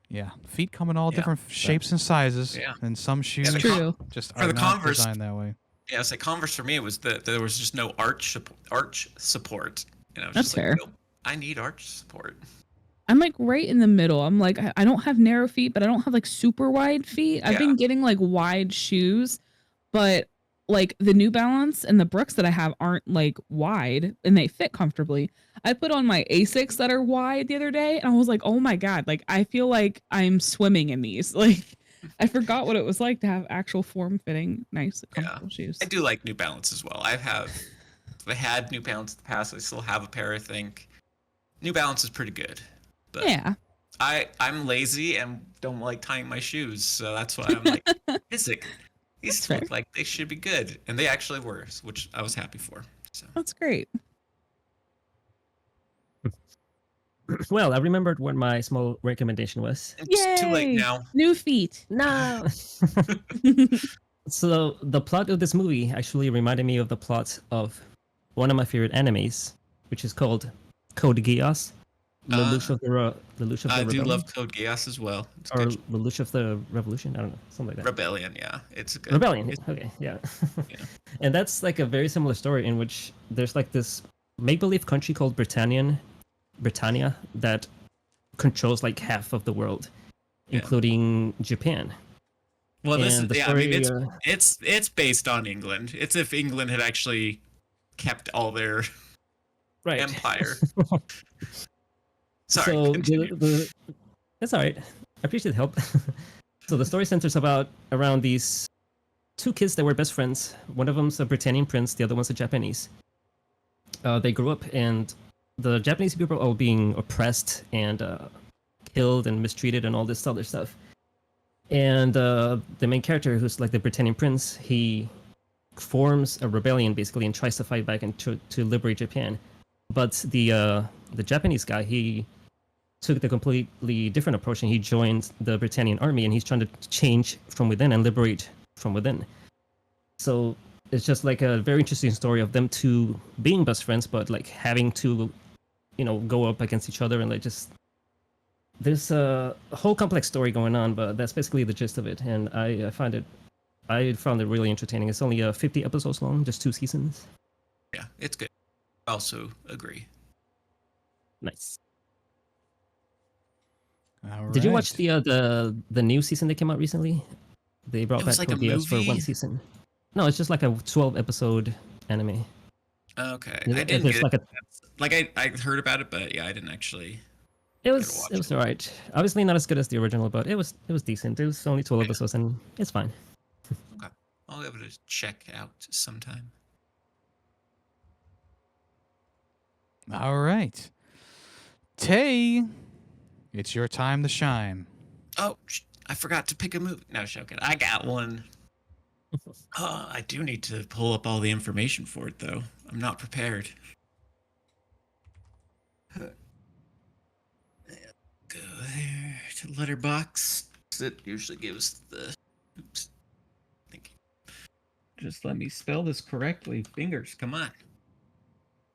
Yeah, feet come in all Yeah. different shapes and sizes, Yeah. and some shoes the True. just for are the not Converse- designed that way. Yeah, it's Converse for me. It was that there was just no arch support, and I was That's just fair. nope, I need arch support. I'm right in the middle. I'm I don't have narrow feet, but I don't have super wide feet. I've been getting wide shoes, but the New Balance and the Brooks that I have aren't wide and they fit comfortably. I put on my Asics that are wide the other day and I was like, oh my God, I feel like I'm swimming in these. I forgot what it was like to have actual form fitting, nice, comfortable shoes. I do like New Balance as well. I had New Balance in the past. I still have a pair, I think. New Balance is pretty good. But Yeah. I'm lazy and don't like tying my shoes, so that's why I'm like, Kizik, these That's fair. look like they should be good, and they actually were, which I was happy for. So That's great. Well, I remembered what my small recommendation was. it's too late Yay! now. New feet. No. So the plot of this movie actually reminded me of the plot of one of my favorite animes, which is called Code Geass. Lelouch of the I do Rebellion? love Code Geass as well. It's Or good. Lelouch of the Revolution? I don't know, something like that. Rebellion, yeah, it's good. Rebellion. It's- Okay, yeah. Yeah. And that's a very similar story in which there's this make-believe country called Britannia that controls like half of the world, Yeah. including Japan. Well, this And is the yeah. I mean, story, it's based on England. It's if England had actually kept all their right. empire. Sorry. So continue. that's all right. I appreciate the help. So the story centers around these two kids that were best friends. One of them's a Britannian prince, the other one's a Japanese. They grew up, and the Japanese people are all being oppressed and killed and mistreated and all this other stuff. And the main character, who's like the Britannian prince, he forms a rebellion basically and tries to fight back and to liberate Japan. But the Japanese guy, he took the completely different approach, and he joined the Britannian army, and he's trying to change from within and liberate from within. So it's just like a very interesting story of them two being best friends, but like having to, go up against each other, and like just there's a whole complex story going on. But that's basically the gist of it, and I found it really entertaining. It's only 50 episodes long, just 2 seasons. Yeah, it's good. Also agree. Nice. All Did you watch right. the new season that came out recently? They brought It was back like a Code Geass for movie? 1 season. No, it's just like a 12 episode anime. Okay, It- I didn't it's get like it. a- Like I heard about it, but yeah, I didn't actually. It Gotta was watch it was it. alright. Obviously not as good as the original, but it was decent. It was only 12 Yeah. episodes, and it's fine. I'll give it a check out sometime. All right. Tay, it's your time to shine. Oh, I forgot to pick a movie. No, joking. I got one. I do need to pull up all the information for it, though. I'm not prepared. Go there to Letterbox. It usually gives the. Oops. Thank you. Just let me spell this correctly. Fingers, come on.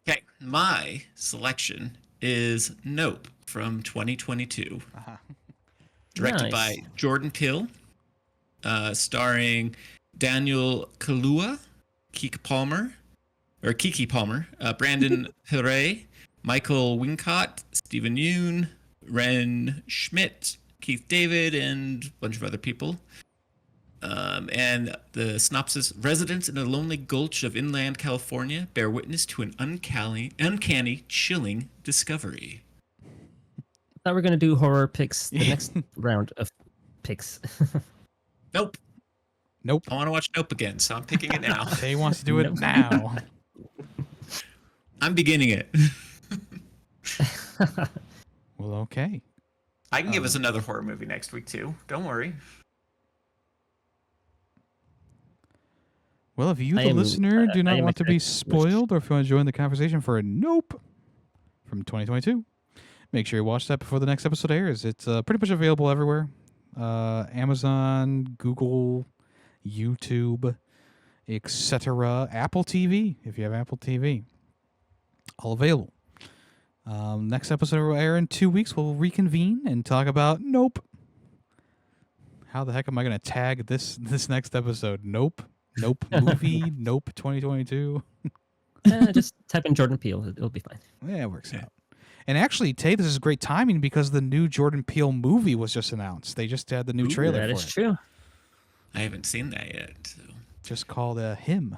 Okay, my selection is Nope from 2022. Uh-huh. Directed Nice. by Jordan Peele, starring Daniel Kaluuya, Kiki Palmer, Brandon Perea, Michael Wincott, Stephen Yeun, Ren Schmidt, Keith David, and a bunch of other people. And the synopsis: residents in a lonely gulch of inland California bear witness to an uncanny, chilling discovery. I thought we were gonna do horror picks the next round of picks. Nope. Nope. I want to watch Nope again, so I'm picking it now. Tay wants to do it Nope. now. I'm beginning it. Well, okay. I can give us another horror movie next week too. Don't worry. Well, if you, I the am- listener, do I not am want to be excited. spoiled, or if you want to join the conversation for a Nope from 2022, make sure you watch that before the next episode airs. It's pretty much available everywhere. Amazon, Google, YouTube, etc. Apple TV, if you have Apple TV. All available. Next episode will air in 2 weeks. We'll reconvene and talk about Nope. How the heck am I going to tag this next episode? Nope. Nope movie. Nope 2022. Just type in Jordan Peele. It'll be fine. Yeah, it works out. And actually, Tay, this is great timing because the new Jordan Peele movie was just announced. They just had the new trailer That for is it. true. I haven't seen that yet. So. Just called Him.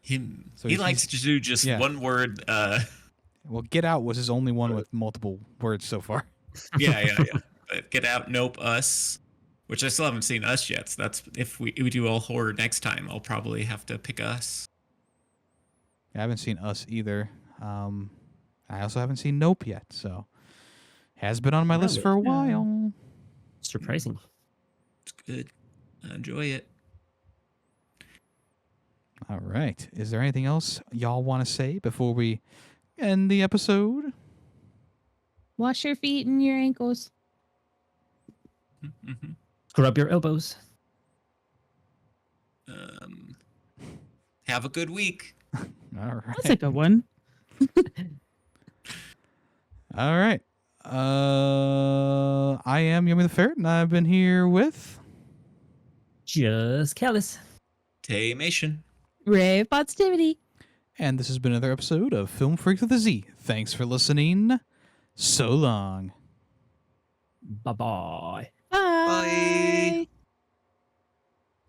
Him. So He he's- likes to do just yeah. one word. Well, Get Out was his only one with multiple words so far. Yeah. But Get Out, Nope, Us, which I still haven't seen Us yet. So that's if we do all horror next time, I'll probably have to pick Us. I haven't seen Us either. I also haven't seen Nope yet, so has been on my list Really? for a while. Surprising. It's good. I enjoy it. All right. Is there anything else y'all want to say before we end the episode? Wash your feet and your ankles. Mm-hmm. Grab your elbows. Have a good week. All right. That's a good one. All right. I am Yemmy the Ferret, and I've been here with. Just callous. Taymation. Ray of positivity. And this has been another episode of Film Freaks with a Z. Thanks for listening. So long. Bye-bye. Bye.